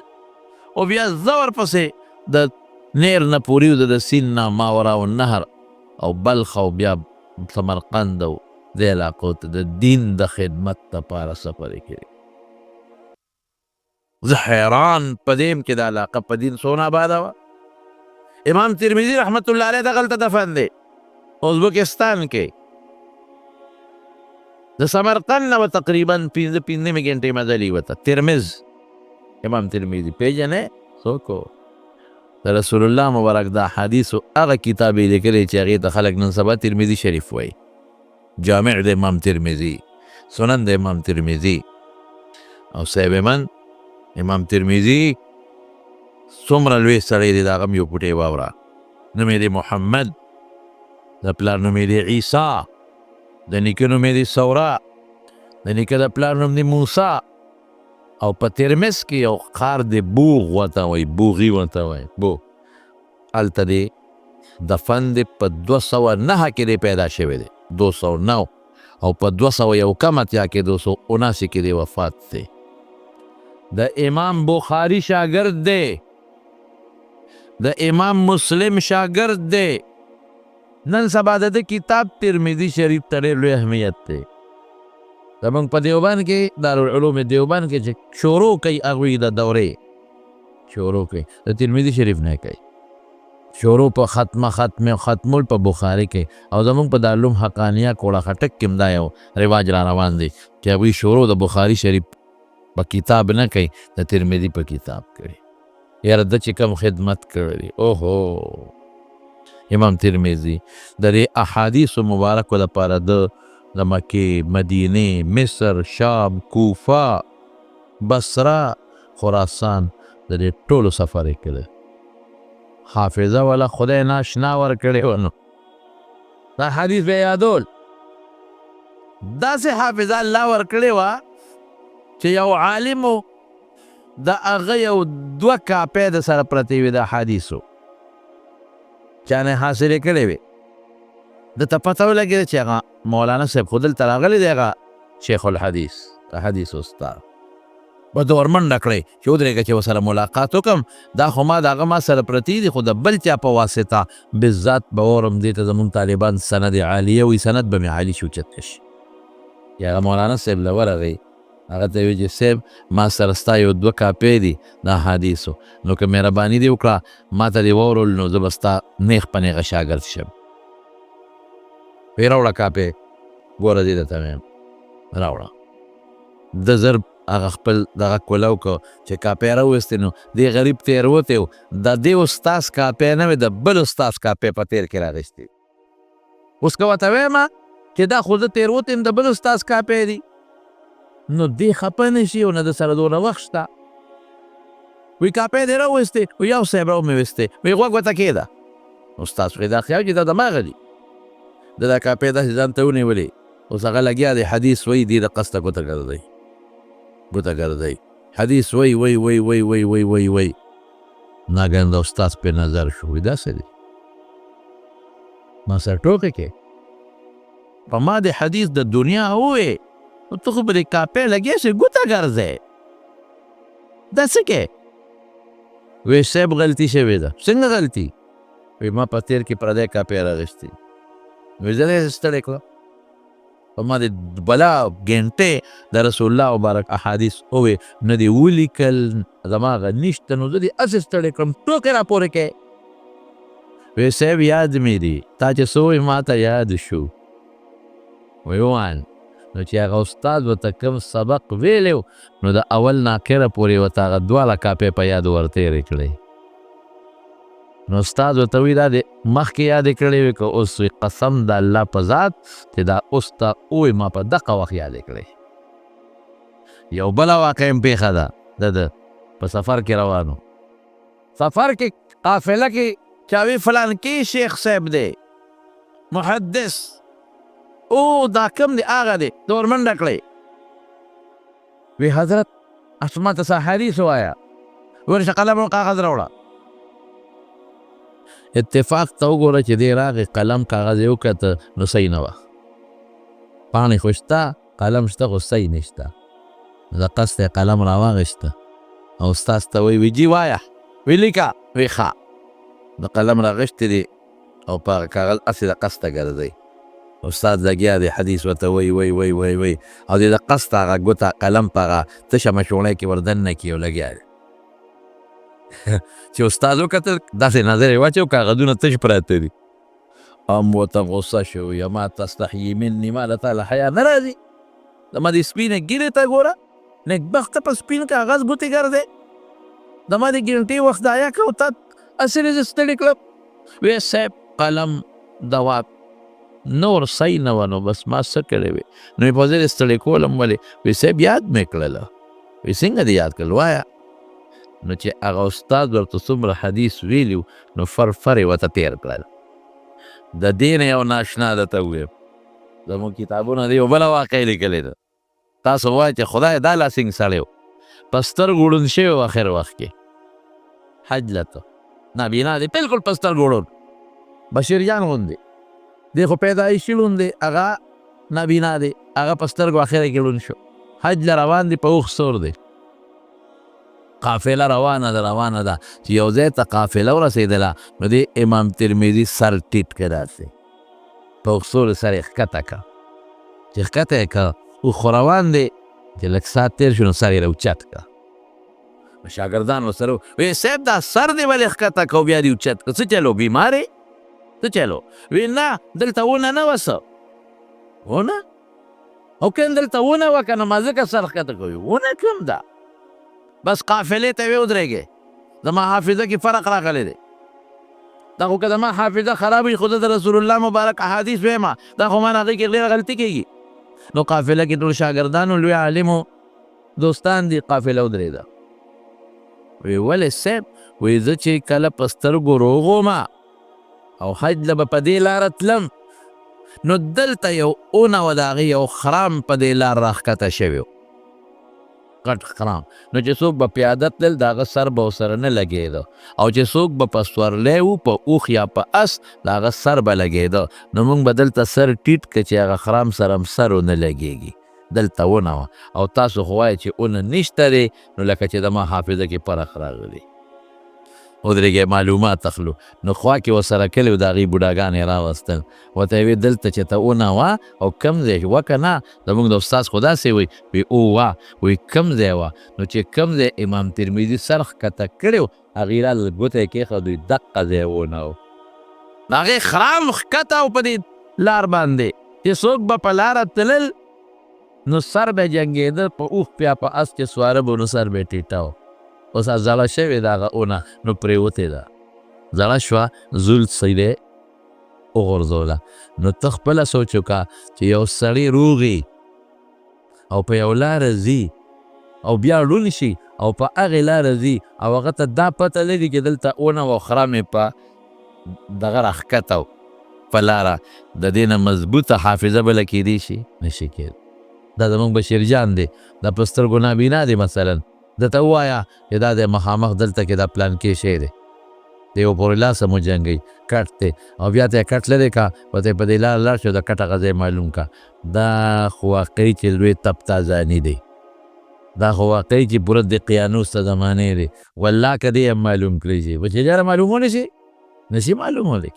او بیا زه ورپسې د نیر نه پوري د سیند نه ماوراء النهر او بلخ او بیا سمرقند او دې علاقو ته د دین د خدمت دپاره سفر یې کړی. زه حیران په دې کې د علاقه په دین څونه آباده وه. امام ترمذي رحمت الله علیه دغلته دفن دی ازبکستان کې. د سمرقند نه به تقریبا 5 غنټې مزلي وته. ترمذ امام ترمذي پیژنې څوک و؟ د رسول الله مبارک دا حدیث هغه کتاب یې لیکلی چې هغې ته خلک نن سبا ترمذي شریف وایي. جامع د امام ترمذي، سنن د امام ترمذي. او صاحب من امام ترمذي څومره لوی سړی دی، د هغه هم یو پوټی واوره. نوم یې دی محمد، د پلار نوم یې دی عیسی، د نیکه نوم یې دی ثوره، د نیکه د پلار نوم دی موسی. او په ترمذ کې یو ښار دی بوغ ورته وایي، بوغي ورته وایي، بوغ. هلته دی دفن دی په 209 کې دی پیدا شوی دی، 209، او په 201 اتیا کې 279 کې دی وفات دی. د امام بخاري شاگرد دی، د امام مسلم شاگرد دی. نن سبا د کتاب ترمذي شریف ته ډېر لوی اهمیت دی. زمونږ په دیوبند کې دارالعلوم دیوبند کې چې شروع کوي هغوی د دورې شروع کوي د ترمذي شریف نه کوي، شروع په ختمول په بخاري کې. او زمونږ په دارالعلوم حقانیه کوړه خټک کې هم دا یو رواج را روان دی چې هغوی شروع د بخاري شریف په کتاب نه کوي، د ترمذي په کتاب کوي. یاره د چې کوم خدمت کړی دی، اوهو امام ترمذي د دې احادیثو مبارکو لپاره د مکې، مدینې، مصر، شام، کوفه، بصره، خراسان د دې ټولو سفر یې کړی. حافظه والا خدای ناشنا ورکړی و. نو دا حدیث به یادول، داسې حافظه الله ورکړې وه چې یو عالم و د هغه یو 2 کاپۍ د سره پرتې وې د احادیثو، چا نه حاصلې کړې وې. د ته پته ولګېده چې هغه مولانا صاحب خو دلته راغلی دی، هغه شیخ الحدیث د حدیث استاد. به ته ورمنډه کړئ چې ودرېږه چې ورسره ملاقات وکړم. دا خو ما د هغه ما سره پرتې دي، خو د بل چا په واسطه بالذات به اورم دې ته زمونږ طالبان سند عالیه وي، سند به مې عالي شي اوچته شي. یا هغه مولانا صاحب له ورغی، هغه ته ویل چې صاحب ما سره ستا یو 2 کاپۍ دي د احادیثو، نو که مهرباني دې وکړه ما ته دې واورول نو زه به ستا نیغ په نیغه شاګرد شم. وی راوړه کاپۍ، ګوره دې درته ویم راوړه. د زر هغه خپل دغه کولاو که چې کاپۍ راویستې نو دې غریب تېروتی و، د دې استاذ کاپۍ نه وې، د بل استاذ کاپۍ په تېر کې راغېستې. اوس که ورته ویمه چې دا خو زه تېروتی یم، د بل استاذ کاپۍ دي، نو دې خفه نه شي او نه د سره دونه وخت شته. وی کاپۍ دې راویستې؟ وی یو صاحب راومې ویستې. وی غوږ ورته کېږده. استاذ خو یې دا خیال چې دا دماغه دي، د دا کاپۍ داسې ځان ته ونیولې، اوس هغه لګیا دی حدیث وایي، دې د قصده ګوته ګرځوي حدیث وایي وایي وایي وایي وایي وایي وایي وایي. ناګهان د استاد پې نظر شو، وایي داسې دی ما سره ټوکې کې په ما د حدیث د دنیا ووایې، نو ته خو به دې کاپۍ لګیا شې ګوته ګرځې دا څه کې؟ وایي صاحب غلطي شوې ده. څنګه غلطي؟ وایي ما په تېر کې پردی کاپۍ راغېستې. وایي زه دې ستړی کړم، په ما د بلا ګنټې د رسول الله مبارک احادیث ووې نه دې ولیکل، زما هغه نشته، نو زه دې هسې ستړی کړم، ټوکې را پورې کې. وایي صاحب یاد مې دي، تا چې څه وایي ما ته یاد شو. وایي ووایه نو چې هغه استاد ورته کوم سبق ویلی و، نو د اول نه اخره پورې ورته هغه 2 کاپۍ په یاد ورتېرې کړئ. نو استاد ورته وایي دا دې مخکې یادې کړې وې که اوس؟ وایي قسم د الله په ذات چې دا اوس ته ووایي ما په دغه وخت یادې کړې. یو بله واقعه هم پېښه ده، د په سفر کې روانو سفر کې قافله کې چاوي فلان کې شیخ صاحب دی محدث او دا کم دی هغه دی دور منډه کړی وی حضرت اسما ته حدیث وایا ورشه قلم او کاغذ راوړه اتفاق ته وګوره چې دی راغی قلم کاغذ یې وکته نو صحیح نه وه پاڼې خو شته قلم شته خو صحیح نشته د قصد قلم راواغېسته او استاذ ته وی جی وایه وی لیکه وی ښه د قلم راغشتې دي او په کاغذ هسې د قصد ته ګرځئ استاد لګیا دی حدیث ورته وی وی وی وی وی او د قصد هغه ګوته قلم په هغه تشه مشوڼۍ کې وردننه کي او لګیا دی چې استاد وکتل داسې نظر یې واچو کاغذونه تش پراته دي ام ورته غصه شو یا ما تستحیي مني ما له تاله حیا نه راځي زما دې سپینې ګیرې ته ګوره نېکبخته په سپین کاغذ ګوتې ګرځې زما د ګینټې وخت ضایع کړ تا اصل یې زه ستړي کړم وی صاحب قلم دواب نور صحیح نه و نو بس ما څه کړی وی نو یې په ځای ستړی کولم ولې وی صاحب یاد مې کړله وی څنګه دې یاد کړل وایه نو چې هغه استاد ورته څومره حدیث ویلي نو فرفر یې ورته تېر کړل د دې نه یو ناشنا درته ووایم زموږ کتابونه دی یو بله واقع لیکلې ده تاسو وایئ چې خدای دا لاسینګ سړی و په سترګو ړوند شوی و اخر وخت کې حج لته نابینا دی بلکل په سترګو ړوند بشیر جان غوندې دی خو پیدایشي ړوند دی هغه نابینا دی هغه په سترګو اخره کې ړوند شو حج له روان دی په اوښ سور دی قافله روانه ده چې یو ځای ته قافله ورسېدله نو دې امام ترمذي سر ټیټ کړه داسې په اوښ سور سر یې ښکته کړه چې ښکته یې کړه اوښ خو روان دی چې لږ ساعت تېر شو نو سر یې راوچت کړه شاګردان ورسره وی صاحب دا سر دې ولې ښکته کړه بیا دې اوچت کړه څه چلو بیمار یې څه چلو وی نه دلته ونه نه وه څه ونه او که دلته ونه وه که نه ما ځکه سر ښکته کوي ونه کوم ده بس قافلې ته وې ودرېږې زما حافظه کې فرق راغلی دی دا خو که زما حافظه خراب وي خو زه د رسول الله مبارک احادیث ویمه دا خو ما نه هغې کې ډېره غلطي کېږي نو قافله کې ټول شاګردانو لوی عالمو دوستان دي قافله ودرېده وی ولې صاحب وی زه چې کله په سترګو روغ ومه او حج له به په دې لاره تلم نو دلته یو اونه وه د هغې یو خرام په دې لار راښکته شوی و غټ خرام نو چې څوک به پیاده تلل د هغه سر به ورسره نه لګېده او چې څوک به په سورلی و په اوښ یا په اس د هغه سر به لګېده نو موږ به دلته سر ټیټ که چې هغه خرام سره هم سر ونه لګېږي دلته ونه وه او تاسو خو وایئ چې اونه نشته دی نو لکه چې زما حافظه کې فرق راغلی ودرېږئ معلومات اخلو نو خوا کې ورسره کلي و د هغې بوډاګانې راوستل ورته یې وې دلته چې ته اونه وه او کم ځای وه که نه زموږ د استاد خو داسې وی وی او وه وی کم ځای وه نو چې کم ځای امام ترمذي سر ښکته کړی و هغې راله ګوته یې کېښودوی دقه ځای ونه و د هغې خرام ښکته و په دې لار باندې چې څوک به په لاره تلل نو سر به جنګېده په اوښ بیا په اس چې سواره به نو سر به یې ټیټه و اوس زړه شوې ده هغه اونه نو پرېوتې ده زړه شوه زول سیدې وغورځوله نو ته خپله سوچ وکړه چې یو سړی روغي او په یو لاره ځي او بیا ړوند شي او په هغې لاره ځي او هغه ته دا پته لري چې دلته اونه و خرام یې په دغه راښکته و په لاره د دې نه مضبوطه حافظه بله کېدی شي نشي کېد دا زموږ بشیر جان دی دا په سترګو نابینا دی مثلا درته ووایه چې دا د مخامخ دلته کې دا پلان کې شی دی د یو پورې لاسه مو جنګوي کټ دی او بیا ته یې کټ لرې که ورته یې په دې لاره لاړ شو د کټ هغه ځای معلوم که دا خو واقعي چې لوی تپتازاني دی دا خو واقعي چې پوره د قیانوس ته زمانې دی والله که دې هم معلوم کړی شي به چې جاره معلومولی شي نشي معلومولی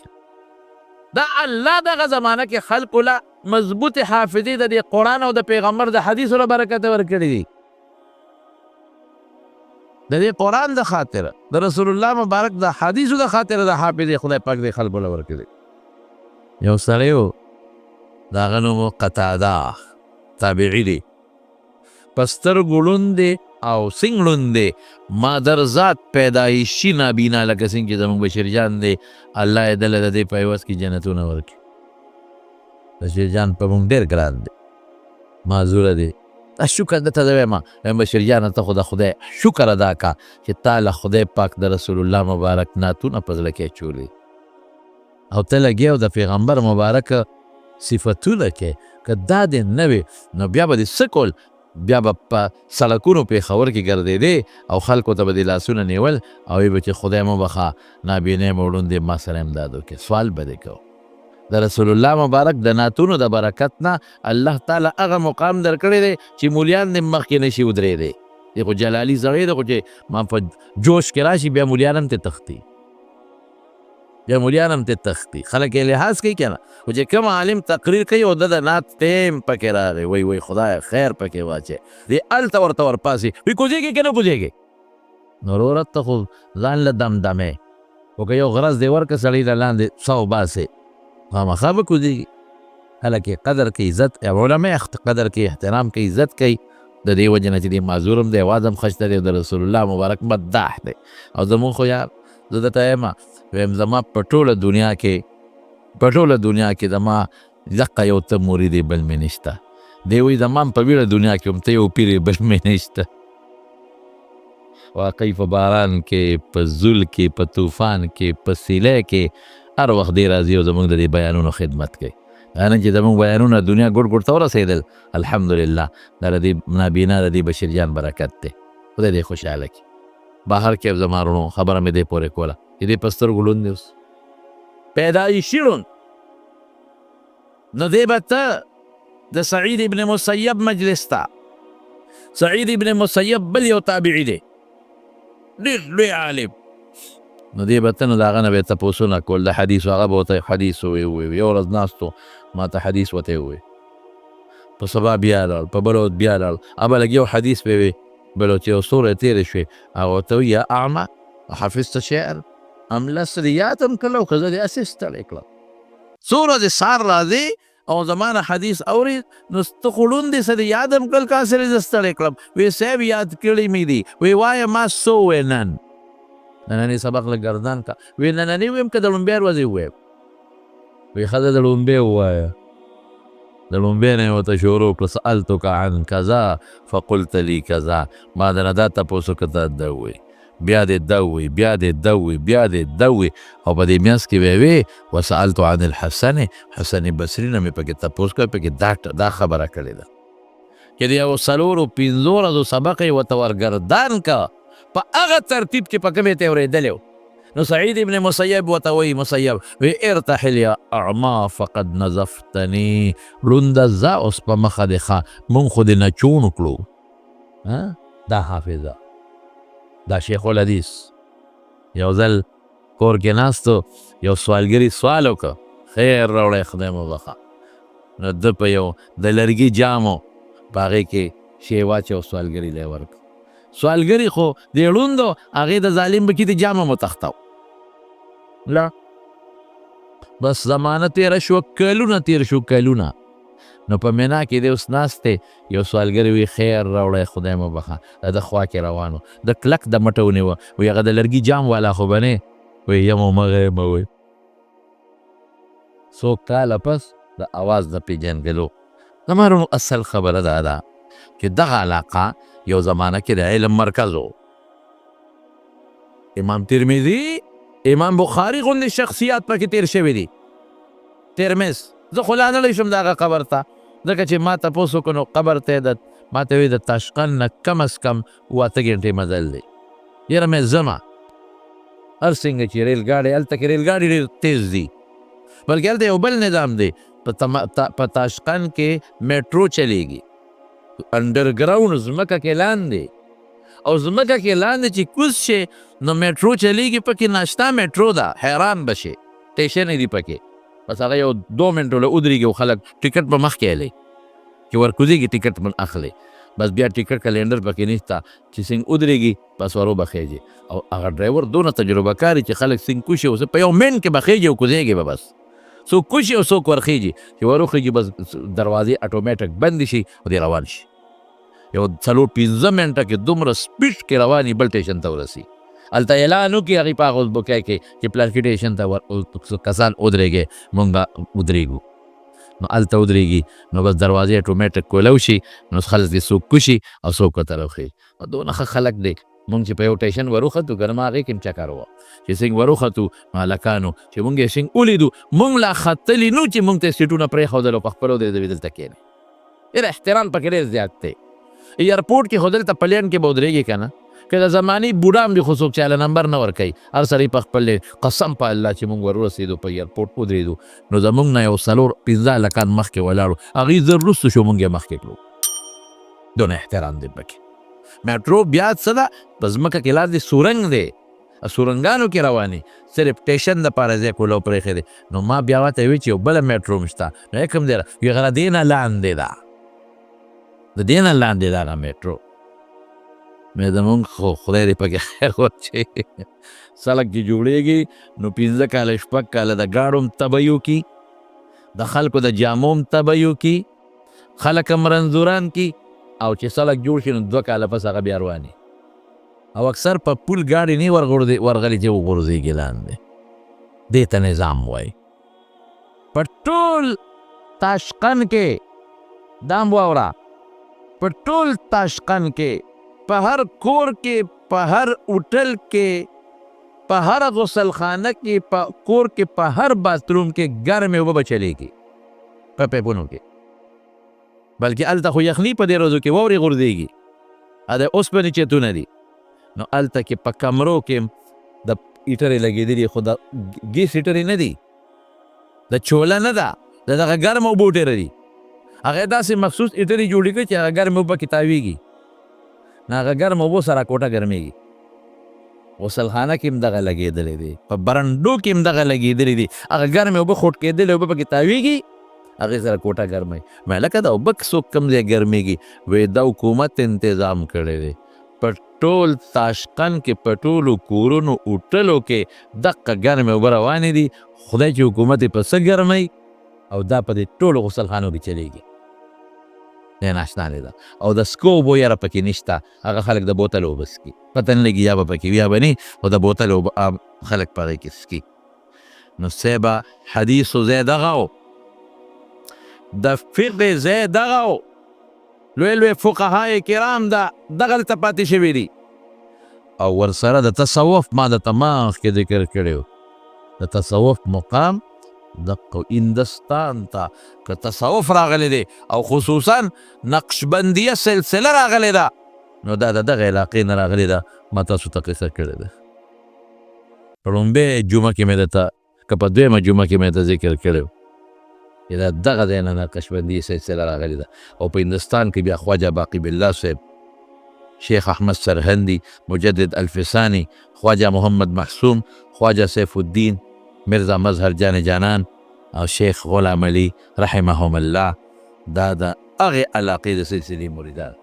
دا الله دغه زمانه کې خلقو له مضبوط حافظې د دې قرآن او د پیغمبر د حدیثو له برکته ورکړي دي د دې قرآن د خاطره د رسول الله مبارک د حدیثو د خاطره د حافظې خدای پاک دې خلقو له ورکړي یو سړی و د هغه نوم قتاده تابعي دی په سترګو ړوند دی او سنګ ړوند دی مادر ذات پیدایشي نابینا لکه څنګه چې زموږ بشیر جان دی الله یې دله د دې په عوض کې جنتونه ورکړي بشیر جان په موږ ډېر ګران دی معذوره دی شکر درته وایم بشیر جانه ته خو د خدای شکر ادا کا چې تا له خدای پاک د رسول الله مبارک نعتونه په زړه کې اچولي او ته لګیا او د پیغمبر مبارک صفتونه کې که دا دې نه وي نو بیا به دې څه کول بیا به په سړکونو پېښور کې ګرځېدې او خلکو ته به دې لاسونه نیول او ویې به چې خدای مو بخښه نابینۍ مو ړوندې ما سره امداد وکړي سوال به دې کوو د رسول الله مبارک د نعتونو د برکت نه الله تعالی هغه مقام درکړی دی چې مولیان دې مخکې نشي ودرېدی دی خو جلالي سړی دی خو چې ما په جوش کې راشي بیا مولیان هم ته تښتي بیا مولیان هم ته تښتي خلک یې لحاظ کوي که نه خو چې کوم عالم تقریر کوي او د نعت ټیم پکې راغی وی خدای خیر پکې واچوي دی هلته ورته ورپاسي وی کوزېږي که نه کوزېږي نو وروره ته خو ځان له دمدمې خو که یو غرض دې ورکړه سړي له لاندې څه وباسې خامخا به کوزېږي خلک یې قدر کوي عزت علما قدر کوي احترام کوي عزت کوي د دې وجې نه چې دی معذور هم دی اواز هم ښایسته دی د رسول الله مبارک مداح دی او زمونږ خو یار زه درته وایم زما په ټوله دنیا کې زما دقه یو ته مرید بل مې نشته دی وایي زما په بیړه دنیا کې هم ته یو پیر بل مې نشته واقعي په باران کې په زول کې په طوفان کې په سیلۍ کې هر وخت دی راځي او زمونږ د دې بیانونو خدمت کوي نن چې زمونږ بیانونه دنیا ګوټ ګوټ ته ورسېدل الحمدلله دا د دې نابینا د دې بشیر جان برکت دی خدای دې خوشحاله کړي بهر کې زما وروڼو خبره مې دې پورې کوله چې دې په سترګو لوند دی اوس پیدایشي ړوند نو دې به ته د سعید ابن مسیب مجلس ته سعید ابن مسیب بل یو تابعي دی ډېر لوی عالم نو دې به ته نو د هغه نه به یې تپوسونه کول د حدیثو هغه به ورته حدیث ووایي یو ورځ ناستو ما ته حدیث ورته ووایي په سبا بیا لاړ په بله ورځ بیا لاړ ابه لږ یو حدیث به وي بله چې یو څوری تېرې شوې هغه ورته وایي یا اعمه حفظت شعر ام لست یادم کړه که زه دې هسې ستړی کړم څو ورځې سهار راځې او زما نه حدیث اورېد نو ته خو ړوند دې څه دې یادم کړل که هسې زه ستړی کړم وی صاحب یاد کړي مې دي وی وایه ما څه ووایې نن نننی سبق لږ ګردان که وی نننی ویم که د لومبۍ ورځې ووایم وی ښه ده د لومبۍ ووایه د لومبۍ نه یې ورته شروع کړه سألتک عن کذا فقلت لي کذا ما درنه دا تپوس وکړه ته ده ووایي بیا دې ده ووایي بیا دې ده ووایي بیا دې ده ووایي او په دې میانځ کې به وی وسألت عن الحسن حسن بصري نه مې پکې تپوس کړه پکې دا خبره کړې ده چې د یو څلورو پنځو ورځو سبق یې ورته ورګردان که په هغه ترتیب چې په کومې ته اورېدلی نو سعید ابن مسیب ورته وایي مسیب وی ارتحل یا اعما فقد نظفتني ړونده ځه اوس په مخه دې ښه مونږ خو دې نچون کړو دا حافظه دا شیخ الحدیث یو ځل کور کې ناستو یو سوالګري سوال وکړه خیر راوړی خدای مو بخښه نو ده په یو د لرګي جامو په هغې کې شی واچو سوالګري لی ورکړه سوالګري خو د ړوندو هغې د ظالم به کې د جامه مو تختو لا بس زمانه تېره شوه کلونه تېر شو کلونه نو په مینا کې دی اوس ناست دی یو سوالګر وي خیر راوړی خدای مو بخښه د ده خوا کې روان و د کلک د مټه ونیوه وی هغه د لرګي جام والا خو به نه وی یمو مغه یمه وی څو کاله پس د اواز د پیژندلو زما وروڼو اصل خبره دا ده چې دغه علاقه یو زمانه کې د علم مرکز و امام ترمذي امام بخاري غوندې شخصیات پکې تیر شوي دي ترمذ زه خو لا نه شم د هغه قبر ته ځکه چې ما تپوس وکړو نو قبر ته یې ما ته وایي د تاشقند نه کم از کم 8 ګنټې مزل دی یاره مې ځمه هر څنګه چې ریل ګاډی هلته کې ریل ګاډي ډېر تیز دي بلکې هلته یو بل نظام دی په تاشقند کې میټرو چلیږي انډرګراونډ ځمکه کې لاندې او ځمکه کې لاندې چې کوز شي نو میټرو چلیږي پکې ناشته میټرو ده حیران بشي ټیشن دي پکې بس هغه یو 2 منټو له ودرېږي او خلک ټکټ به مخکې هلی چې ورکوزېږي ټکټ من اخلي بس بیا ټکټ کلینډر پکې نشته چې څنګه ودرېږي بس ورو به خیږي او هغه ډرایور دونه تجربه کاري چې خلک څنګه کوشي اوس په یو منټ کې به خیږي او کوزېږي به بس څوک کوشي او څوک ورخیږي چې وروخیږي بس دروازې اټومیټک بند شي او دی روان شي یو 4-5 منټه کې دومره سپیډ کې رواني بل ټیشن ته ورسي هلته اعلان وکړي هغې په هغه ازبکۍ کې چې پلانکي ټیشن ته کسان ودرېږي مونږ به ودرېږو نو هلته ودرېږي نو بس دروازې اټومیټک کولی شي نو خلک دې څوک کوشي او څوک ورته راوښي. دونه ښه خلک دی. مونږ چې په یو ټیشن وروختو که نه ما هغې کې هم چکر ووه چې څنګه وروختو نو هلکانو چې مونږ یې څنګه ولیدو مونږ لا ختلي نو چې مونږ ته یې سیټونه پرېښودل او په خپلو درېدوي دلته کښېنئ. ډېر احترام پکې ډېر زیات دی. ایرپورټ کې خو دلته پلین کې به ودرېږي که نه که د زمانې بوډا هم دي خو څوک چاله نمبر نه ورکوي هر سړی په خپل قسم په الله چې مونږ ورسېدو په ایرپورټ ودرېدو نو زمونږ نه یو 4-5 هلکان مخکې ولاړو هغوی زر وروسته شو مونږ یې مخکې کړو. دونه احترام دی پکې. میټرو بیا څه ده په ځمکه کې لار دی سورنګ دی سورنګانو کې روانې صرف ټیشن دپاره ځای کولو پرېښی دی. نو ما بیا ورته وی چې یو بله میټرو هم شته نو یې کوم دی وی هغه د دې نه لاندې ده د دې نه لاندې ده هغه میټرو. مې زمونږ خو خدای دې پکې خیر ورچې سړک چې جوړېږي نو 15 کاله 6 کاله د ګاډو هم تبه کی د خلکو د جامو هم تبه کی خلک هم رنځوران کی او چې سړک جوړ شي نو 2 کاله پس هغه بیا رواني او اکثر په پول ګاډي نه ورغلي چې وغورځېږي لاندې. دې ته نظام وایي. په ټول تاشقند کې دا هم واوره په ټول تاشقند کې په هر کور کې په هر هوټل کې په هر غسل خانه کې په کور کې په هر باتروم کې ګرمې اوبه به چلیږي په پیپونو کې بلکې هلته خو یخني په دې ورځو کې واورې غورځېږي د اوسپنې چتونه دي نو هلته کې په کمرو کې د هیټرې لګېدلي خو د ګیس هیټرې نه دي د چوله نه ده د دغه ګرمه اوبو هیټره دي هغه داسې مخصوص هیټرې جوړې کړي چې هغه ګرمې اوبه کې تاویږي نو هغه ګرمه اوبو سره کوټه ګرمېږي. غسل خانه کې هم دغه لګېدلی دی په برنډو کې هم دغه لګېدلی دي هغه ګرمې اوبه خوټ کېدلې اوبه پکې تاویږي هغې سره کوټه ګرموي. مې لکه دا اوبه څوک کم ځای ګرمېږي وایي دا حکومت انتظام کړی دی په ټول تاشقند کې په ټولو کورونو هوټلو کې دقه ګرمې اوبه روانې دي خدای چې حکومت یې په څه ګرموي او دا په دې ټولو غسل خانو کې چلیږي. دی ناشنا دی ده او د سکو اوبو یاره پکې نشته هغه خلک د بوتل اوبه څکي پته نه لګي یا به پکې وي یا به نه خو د بوتل اوبه عام خلک په هغې کې څکي. نو صیبه حدیثو ځای دغه و د فقه ځای دغه و لوی لوی فقهای کرام دغه دلته پاتې شوي دي او ورسره د تصوف ما د تماخ کې ذکر کړی و د تصوف مقام دقه هندستان ته که تصوف راغلی دی او خصوصا نقشبندیه سلسله راغلی ده نو دا د دغه علاقې نه راغلی ده ما تاسو ته قصه کړې ده. په لومبۍ جمعه کې مې درته که په دویمه جمعه کې مې درته ذکر کړی و چې دا دغه ځای نه نقشبندیه سلسله راغلی ده او په هندوستان کې بیا خواجه باقی بالله صاحب شیخ احمد سرهندی مجدد الفسانی خواجه محمد محسوم خواجه سیف الدین مرزا مظهر جان جانان او شیخ غلام علی رحمهم الله دا د هغې علاقې د سلسلې مریدان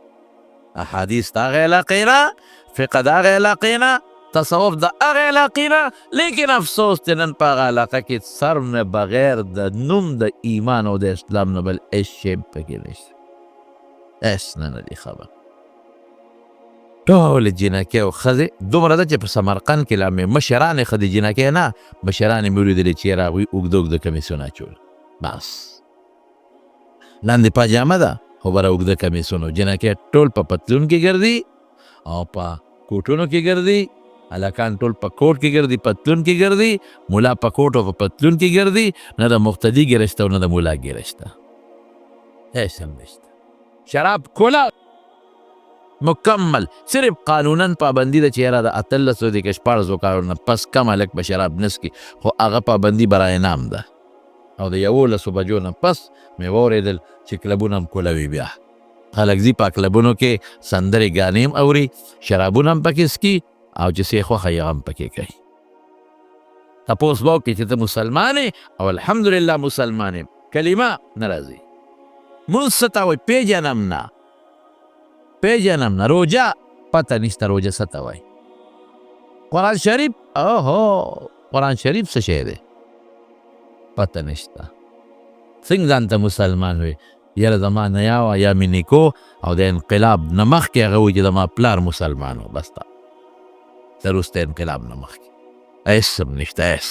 احادیث د هغې علاقې نه فقه د هغې علاقې نه تصوف د هغې علاقې نه لیکن افسوس چې نن په هغه علاقه کې سر نه بغیر د نوم د ایمان او د اسلام نه بل هېڅ شی پکې نشته هېڅ نه دي خبر. ټولې جینکې او ښځې دومره ده چې په سمرقند کې لا مې مشرانې ښځې جینکې نه مشرانې مې ولیدلې چې یاره هغوی اوږده اوږده کمیسونه اچول بس لاندې پاجامه ده خو بره اوږده کمیسونه جینکې ټول په پتلون کې ګرځي او په کوټونو کې ګرځي هلکان ټول په کوټ کې ګرځي پتلون کې ګرځي ملا په کوټ او په پتلون کې ګرځي نه د مقتدي ګرشته او نه د ملا ګرشته هېڅ هم نشته. شراب کوله مکمل صرف قانوناً پابندی ده چې یاره د 18 د 14 کالو نه پس کم هلک به شراب نسکي خو هغه پابندي برای نام ده او د 11 بجو نه پس مې واورېدل چې کلبونه هم کولوي بیا خلک ځي په کلبونو کې سندرې ګانې هم اوري شرابونه هم پکې څکي او چې څه یې خوښه یې هم پکې کوي. تپوس به وکړي چې ته مسلمان یې او الحمدلله مسلمان یم کلمه نه راځي مونځ څه ته وایي پیژنم نه روژه پته نشته روژه څه ته وایي قرآن شریف قرآن شریف څه شی دی پته نشته څنګه ځان ته مسلمان وي یاره زما نیا وه یا مې نیکو او د انقلاب نه مخکې هغه وایي چې زما پلار مسلمان و بس تا د وروسته انقلاب نه مخکې هېڅ هم نشته هېڅ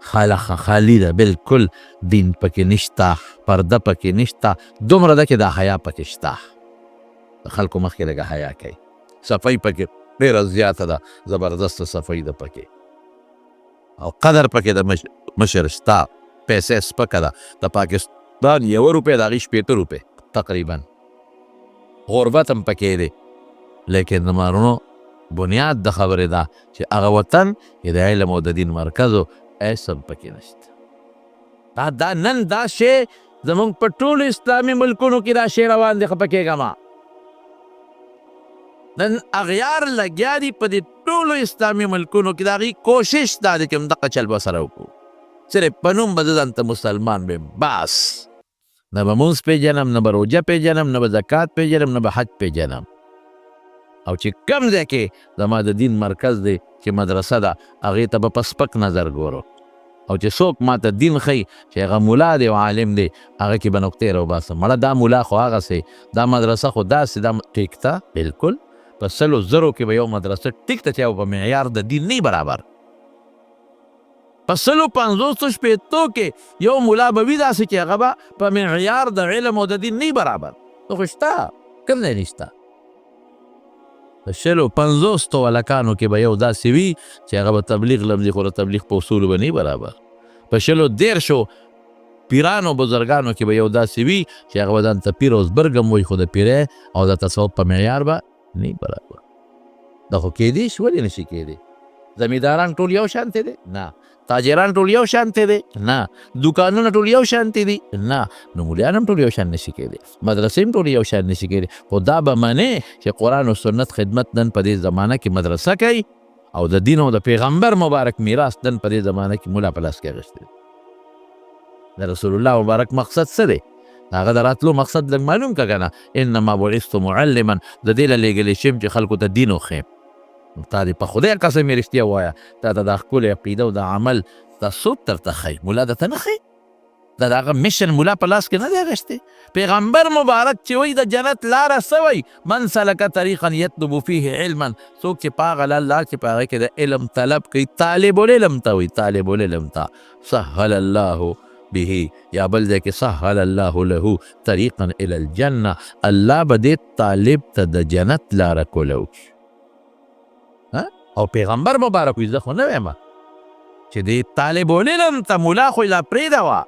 خالی ده بالکل، دین پکې نشته، پرده پکې نشته، دومره ده چې دا حیا پکې شته. د خلکو مخکې لږه حیا کوي. صفائی پکې ډېره زیاته ده، زبردسته صفائی ده پکې، او قدر پکې د مشر شته. پیسې سپکه ده، د پاکستان 1 روپۍ د هغې 80 روپۍ تقریبا. غربت هم پکې دی، لیکن د مارونو بنیاد د خبرې ده چې هغه وطن چې د علم او د دین مرکز و، هیڅ هم پکې نشته. دا نن دا شی زمونږ په ټولو اسلامي ملکونو کې دا شی روان دی. خفه کېږم، نن اغیار لګیا دي په دې ټولو اسلامي ملکونو کې. د هغې کوشش دا دی چې همدغه چل به سره وکړو. صرف په نوم به زه ځان ته مسلمان بیم، بس نه به مونځ پېژنم، نه به روژه پېژنم، نه به زکات پېژنم، نه به حج پېژنم. او چې کم ځای کې زما د دین مرکز دی چې مدرسه ده، هغې ته به په سپک نظر ګورو. او چې څوک ما ته دین ښیي چې هغه ملا دی او عالم دی، هغه کې به نقطې راوباسم. مړه دا ملا خو هغسې، دا مدرسه خو داسې، دا ټیک ته بلکل په 100,000 کې به یو مدرسه ټیک ته چې او په معیار د دین نه برابر. په 150 کې یو ملا به وي داسې چې هغه به په معیار د علم او د دین نه برابر. نو خو شته، کوم ځای نشته. په 150 هلکانو کې به یو داسې وي چې هغه به تبلیغ لمزي، خو د تبلیغ په اصولو به نه برابر. په 110 پیرانو بزرګانو کې به یو داسې وي چې هغه به ځان ته پیر او زبرګ هم وایي، خو د پیرۍ او د تصوف په معیار به نه برابر. دا خو کېدی شي، ولې نشي کېدی؟ زمینداران ټول یو شانتې دي؟ نه. تاجران ټول یو شانتې دي؟ نه. دوکانونه ټول یو شانتې دي؟ نه. نو مولیان هم ټول یو شان نشي کېدی، مدرسې هم ټول یو شان نشي کېدی. خو دا به منې چې قرآن او سنت خدمت نن په دې زمانه کې مدرسه کوي، او د دین او د پیغمبر مبارک میراث نن په دې زمانه کې مولا په لاس کې اخیستی. د رسول الله مبارک مقصد څه دی؟ هغه د راتلو مقصد لږ معلوم که که نه. انما بعثت معلما، د دې له لېږلی شم چې خلکو ته دین وښیم. تا دې په خدای قسم یې رښتیا ووایه، تا ته دا ښکلې عقیده او د عمل دا څوک درته ښیي؟ مولا درته نه ښیي؟ دا د هغه میشن مولا په لاس کې نه دی اخیستی؟ پیغمبر مبارک چې وایي د جنت لاره څه وایي؟ من سلک طریقا یطلب فیه علما، څوک چې په هغه لار چې په هغې کې د علم طلب کوي، طالب العلم ته وایي، طالب العلم ته. سهل الله به، یا بل ځای کې سهل الله له طریقا الی الجنه، الله به دې طالب ته د جنت لاره کوله وکړي. او پیغمبر مبارک وایي، زه خو نه وایم چې دې طالب العلم ته مولا خو لا پرېږده وه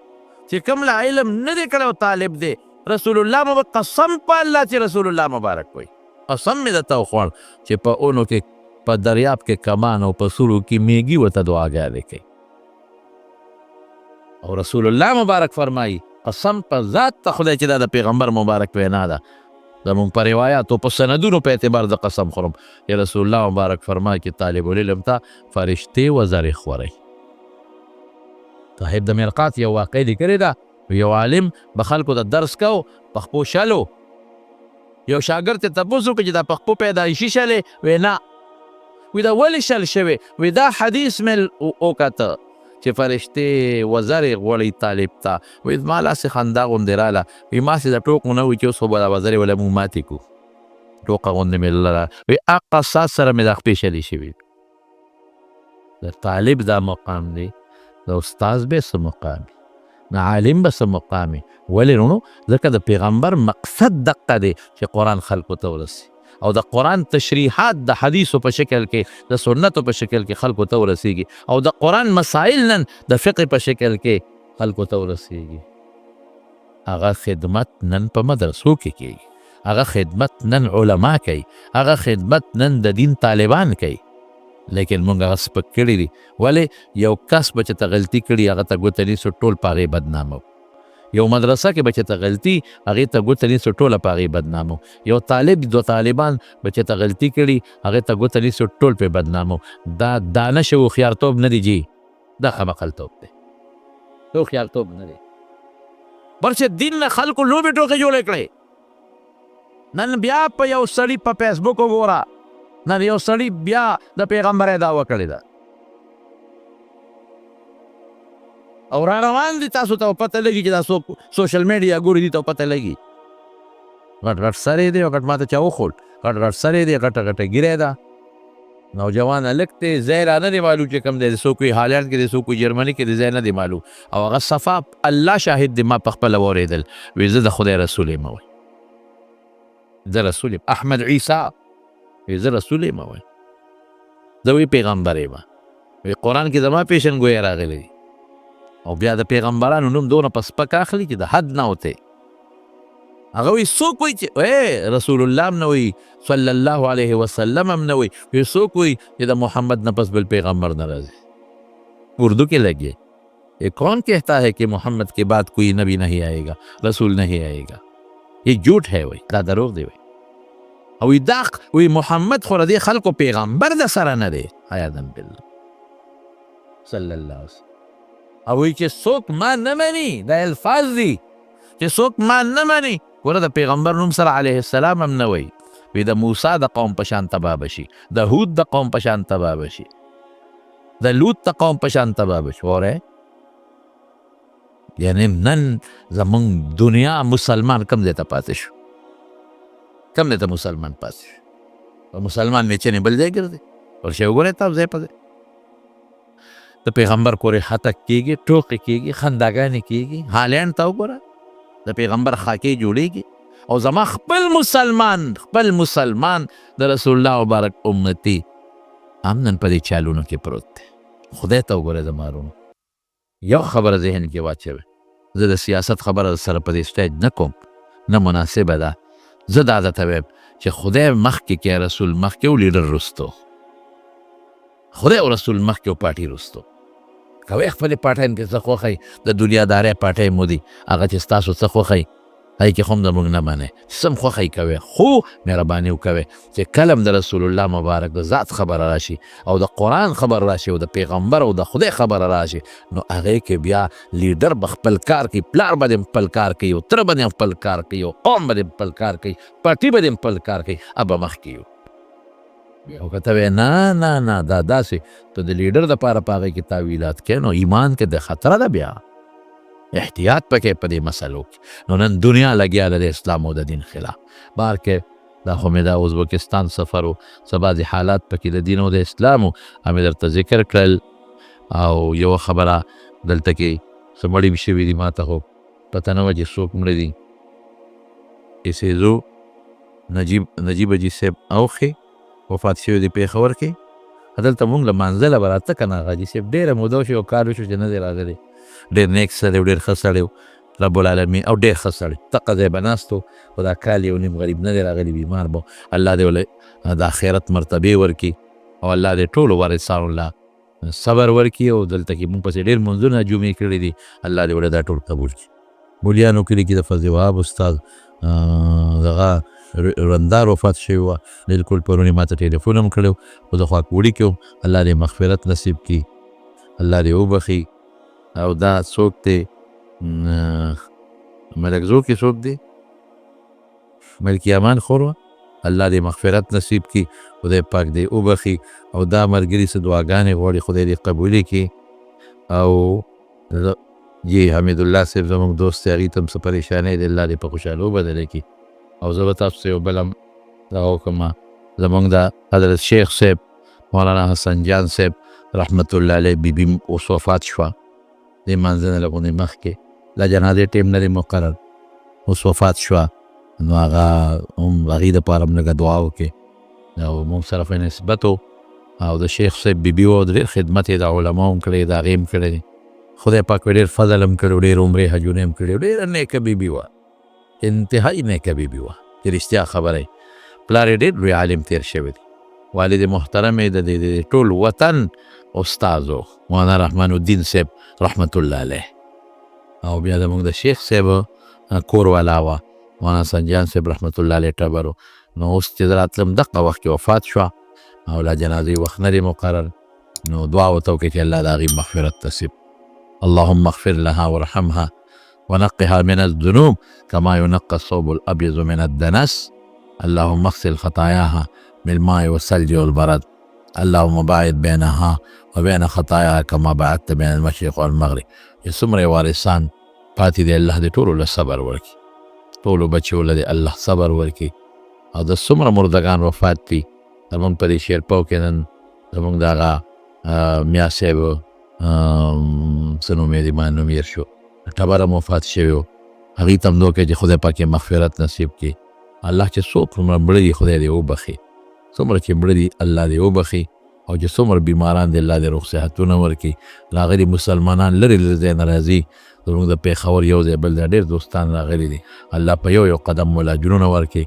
چې کوم لا علم نه دی کړی او طالب دی. رسول الله مبارک، قسم په الله چې رسول الله مبارک وایي، قسم مې درته وخوړ چې په اونو کې په دریاب کې کمان او په سورو کې میږي ورته دعاګانې کوي. او رسول الله مبارک فرمایي، قسم په ذات ته خدای چې دا د پیغمبر مبارک وینا ده، زمونږ په روایاتو په سندونو په اعتبار د قسم خورم، چې رسول الله مبارک فرمایي چې طالب العلم ته فرشتې وزرې خورئ. صاحب د مرقات یو واقع لیکلې ده، یو عالم به خلکو ته درس کو، پخپو شلو. یو شاګرد ته تپوس وکړي چې دا پخپو پیدایشي شلې؟ وی نه. وی دا ولې شل شوې؟ وی دا حدیث مې وکته چې فرشتې وزرې غواړي طالب ته. وی زما لاسې خندا غوندې راله، وی ماسې د ټوک نه وي چې اوس خو به دا وزرې وله مونږ ماتې کړو، ټوقه غوندې مې لره. وی هغه ساعت سره مې دا خپې شلې شوي. د طالب دا مقام دی، د استاذ به څه مقام وي، د عالم به څه مقام وي. ولې نو ځکه د پیغمبر مقصد دقه دی چې قرآن خلکو ته ورسي، او د قرآن تشریحات د حدیثو په شکل کې، د سنتو په شکل کې خلکو ته ورسیږي، او د قرآن مسائل نن د فقه په شکل کې خلکو ته ورسیږي. هغه خدمت نن په مدرسو کې کېږي، هغه خدمت نن علما کوي، هغه خدمت نن د دین طالبان کوي. لیکن مونږ هغه سپک کړي دي. ولې؟ یو کس به چې ته غلطي کړي هغه ته ګوته نیسو، ټول په هغې بدنامو. یو مدرسه کې به چې ته غلطي هغې ته ګوته نیسو، ټوله په هغې بدنامو. یو طالب، دو طالبان به چې ته غلطي کړي هغې ته ګوته نیسو، ټول پې بدنامو. دا دانش او هوښیارتوب نه دی جي، دا خمقلتوب دی، هوښیارتوب نه دی. بلکې دین نه خلکو لوبې ټوکې جوړې کړې. نن بیا په یو سړي په فیسبوک وګوره، نن یو سړي بیا د پیغمبر دعوه کړې ده، او را روان دي. تاسو ته پته لګي چې دا سوشل میډیا ګوري، دي ته پته لګي غټ غټ سر یې دی او غټ ماته چا وخوړ، غټ غټ سر یې دی، غټه غټه ګیره ده، نوجوان هلک دی، ځای را نه دی معلوم چې کوم دی، څوک وایي هالینډ کې دی، څوک وایي جرمني کې دی، ځای نه دی معلوم. او هغه صفا الله شاهد دی، ما په خپله واورېدل، وایي زه د خدای رسول یم. وایي زه رسول یم. احمد عیسی وایي زه رسول یم. وایي زه وایي پیغمبر یم. وایي قرآن کې زما پیشنګویي راغلی دی. او بیا د پیغمبرانو نوم دونه په سپک اخلي چې د حد نه وتی. هغه وایي څوک وایي چې رسول الله هم نه وایي، صلی الله علیه وسلم هم نه وایي، وایي څوک وایي چې د محمد نه پس بل پیغمبر نه راځي. اردو کې لګیے یہ کون کہتا ہے کہ محمد کے بعد کوئی نبی نہیں آئے گا، رسول نہیں آئے گا؟ یہ جھوٹ ہے. وایي دا دروغ دی. وایي او دا وایي محمد خو د دې خلکو پیغمبر د سره نه دی. عیاذا بالله صلی الله علیه وسلم. او وایي چې څوک ما نه مني، دا الفاظ دي چې څوک ما نه مني. ګوره د پیغمبر نوم سره علیه السلام هم نه وایي. وایي د موسی د قوم په شان تباه بشي، د هود د قوم په شان تباه بشي، د لوط د قوم په شان تباه بشي. وره یعنی نن زمونږ دنیا مسلمان کم ځای ته پاتې شو، کم ځای ته مسلمان پاتې شو. او مسلمان میچنې بل ځای ګرځي. ورشئ وګورئ تاسو ځای په ځای د پیغمبر کورې هتک کېږي، ټوکې کېږي، خنداګانې کېږي. هالینډ ته وګوره د پیغمبر خاکې جوړېږي. او زما خپل مسلمان د رسول الله مبارک امتی هم نن په دې چالونو کې پروت دی. خدای ته وګوره زما وروڼو. یو خبره ذهن کې واچوئ، زه د سیاست خبره سره په دې سټیج نه کوم، نه مناسبه ده. زه دا درته وایم چې خدای مخکې کې، رسول مخکې او لیډر رستو. خدای او رسول مخکې او پارټي رستو. کوئ خپلې پارټۍ کې څه خوښئ، د دنیادارۍ پارټۍ مو دي، هغه چې ستاسو څه خوښئ هغې کې خو هم زموږ نه منئ. سم خوښئ کوئ، خو مهرباني وکوئ چې کله هم د رسول الله مبارک د ذات خبره راشي او د قرآن خبر راشي او د پیغمبر او د خدای خبره راشي، نو هغې کې بیا لیډر به خپل کار کوي، پلار به دې خپل کار کوي، او تره به دې خپل کار کوي، او قوم به دې خپل کار کوي، پارټي به دې خپل کار کوي. اب مخکې یو او که ته وایې نه نه نه دا داسې، ته د لیډر دپاره په هغې کې تاویلات کوې، نو ایمان کې د خطره ده. بیا احتیاط پکې په دې مسلو کې. نو نن دنیا لګیا ده د اسلام او د دین خلاف. بار کې دا خو مې دا ازبکستان سفر و، څه بعضې حالات پکې د دین او د اسلام و، همې درته ذکر کړل. او یوه خبره دلته کې څه مړي شوي دي، ما ته خو پته نه وه چې څوک مړه دي. ایسیزو نجیب حاجي صاحب اوښې وفات شوی دی پېښور کې. دلته مونږ له منزله به راته که نه حاجي صاحب ډېره موده وشوه او کال وشو چې نه دی راغلی. ډېر نیک سړی و، ډېر ښه سړی و رب العالمین، او ډېر ښه سړی. دقه ځای به ناست و، خو دا کال یو نیم غریب نه دی راغلی، بیمار به. الله دې ولې د آخرت مرتبې ورکړي، او الله دې ټولو وارثانو له صبر ورکړي. او دلته کې مونږ پسې ډېر منځونه جمعې کړي دي، الله دې ولې دا ټول قبول کړي. مولیانو کلي کې د فضل وهاب استاد دغه رندار وفات شوی وه، بلکل پرون یې ما ته ټلیفون هم کړی و، خو زه خواکوړي کې وم. الله دې مغفرت نصیب کړي، الله دې وبخي. او دا څوک دی ملکزو کې څوک دی، ملکي امان خور وه، الله دې مغفرت نصیب کړي، خدای پاک دې وبخي. او دا ملګري څه دعاګانې غواړي، خدای دې قبولې کړي. او جی حمیدالله صاحب زموږ دوست دی، هغې ته هم څه پریشانۍ دی، الله دې په خوشحالي وبدله کړي. او زه به تاسو ته یو بل هم دغه وکړم، زموږ د حضرت شیخ صاحب مولانا حسن جان صاحب رحمت الله علیه بیبي اوس وفات شوه، دې مانځه نه لږ مخکې، د جنازې ټیم نه دی مقرر، اوس وفات شوه. نو هغه هم هغې دپاره هم لږه دعا وکړې. او مونږ سره په نسبت و، او د شیخ صاحب بیبي و، ډېر خدمت یې د علماو هم کړی، د هغې هم کړی دی. خدای پاک ډېر فضل هم کړی، ډېر عمرې حجونه هم کړي، ډېره نیکه بیبي وه، انتهایی نیکه بیبي وه چې رښتیا خبره یې. پلار یې ډېر لوی عالم تېر شوی دی، والد محترم یې د ټول وطن استاد و، مولانا رحمان الدین صاحب رحمت الله علیه. او بیا زموږ د شیخ صاحب کور والا وه، مولانا سنجان صاحب رحمت الله علیه ټبر و. نو اوس چې زه راتلم دقه وخت کې وفات شوه، او لا جنازې وخت نه دی مقرر. نو دعا ورته وکړئ چې الله د هغې مغفرت نصیب. اللهم اغفر لها وارحمها ونقها من الذنوب كما ينقى الثوب الأبيض من الدنس. اللهم اغسل خطاياها بالماء والثلج والبرد. اللهم باعد بينها وبين خطاياها كما بعدت بين المشرق والمغرب. چې څومره وارثان پاتې دی، الله دې ټولو له صبر ورکړي، ټولو بچو له دې الله صبر ورکړي. او د څومره مردګان وفات دي، زمونږ په دې شیرپو کې نن زمونږ د هغه میا صاحب څه نوم یې دی ما نوم هېر شو ټبره وفات شوی و هغوی ته هم دعا کوي چې خدای پاک یې مغفرت نصیب کړي الله چې څوک مړه دي خدای دې وبخي څومره چې مړه دي الله دې وبخي او چې څومره بیماران دي الله دې روغ صحتونه ورکړي راغلي مسلمانان لرې لرې ځای نه راځي زموږ د پېښور یو ځای بل ځای ډېر دوستان راغلي دي الله په یو یو قدم مولا اجرونه ورکړي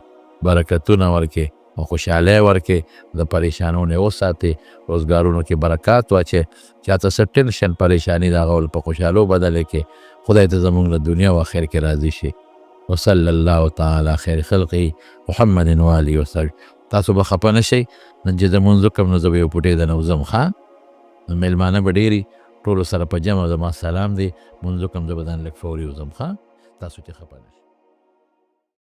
برکتونه ورکړي او خوشحالۍ ورکړي د پریشانو نه وساتي روزګارونو کې برکات واچي چاته څه ټینشن پریشاني د هغه په خوشحالو بدله کړي خدای ته زموږ د دنیا او آخرت کې راضي شي وصلی الله تعالی خیر خلقی محمد و آله وسلم تاسو به خفه نه شئ نن چې زمونځ وکړم نو زه به یو پوټۍ درنه وځم ښه میلمانه به ډېري ټولو سره په جمع زما سلام دی مونځ وکړم زه به ځان لږ فوري وځم ښه تاسو چې خفه نه شئ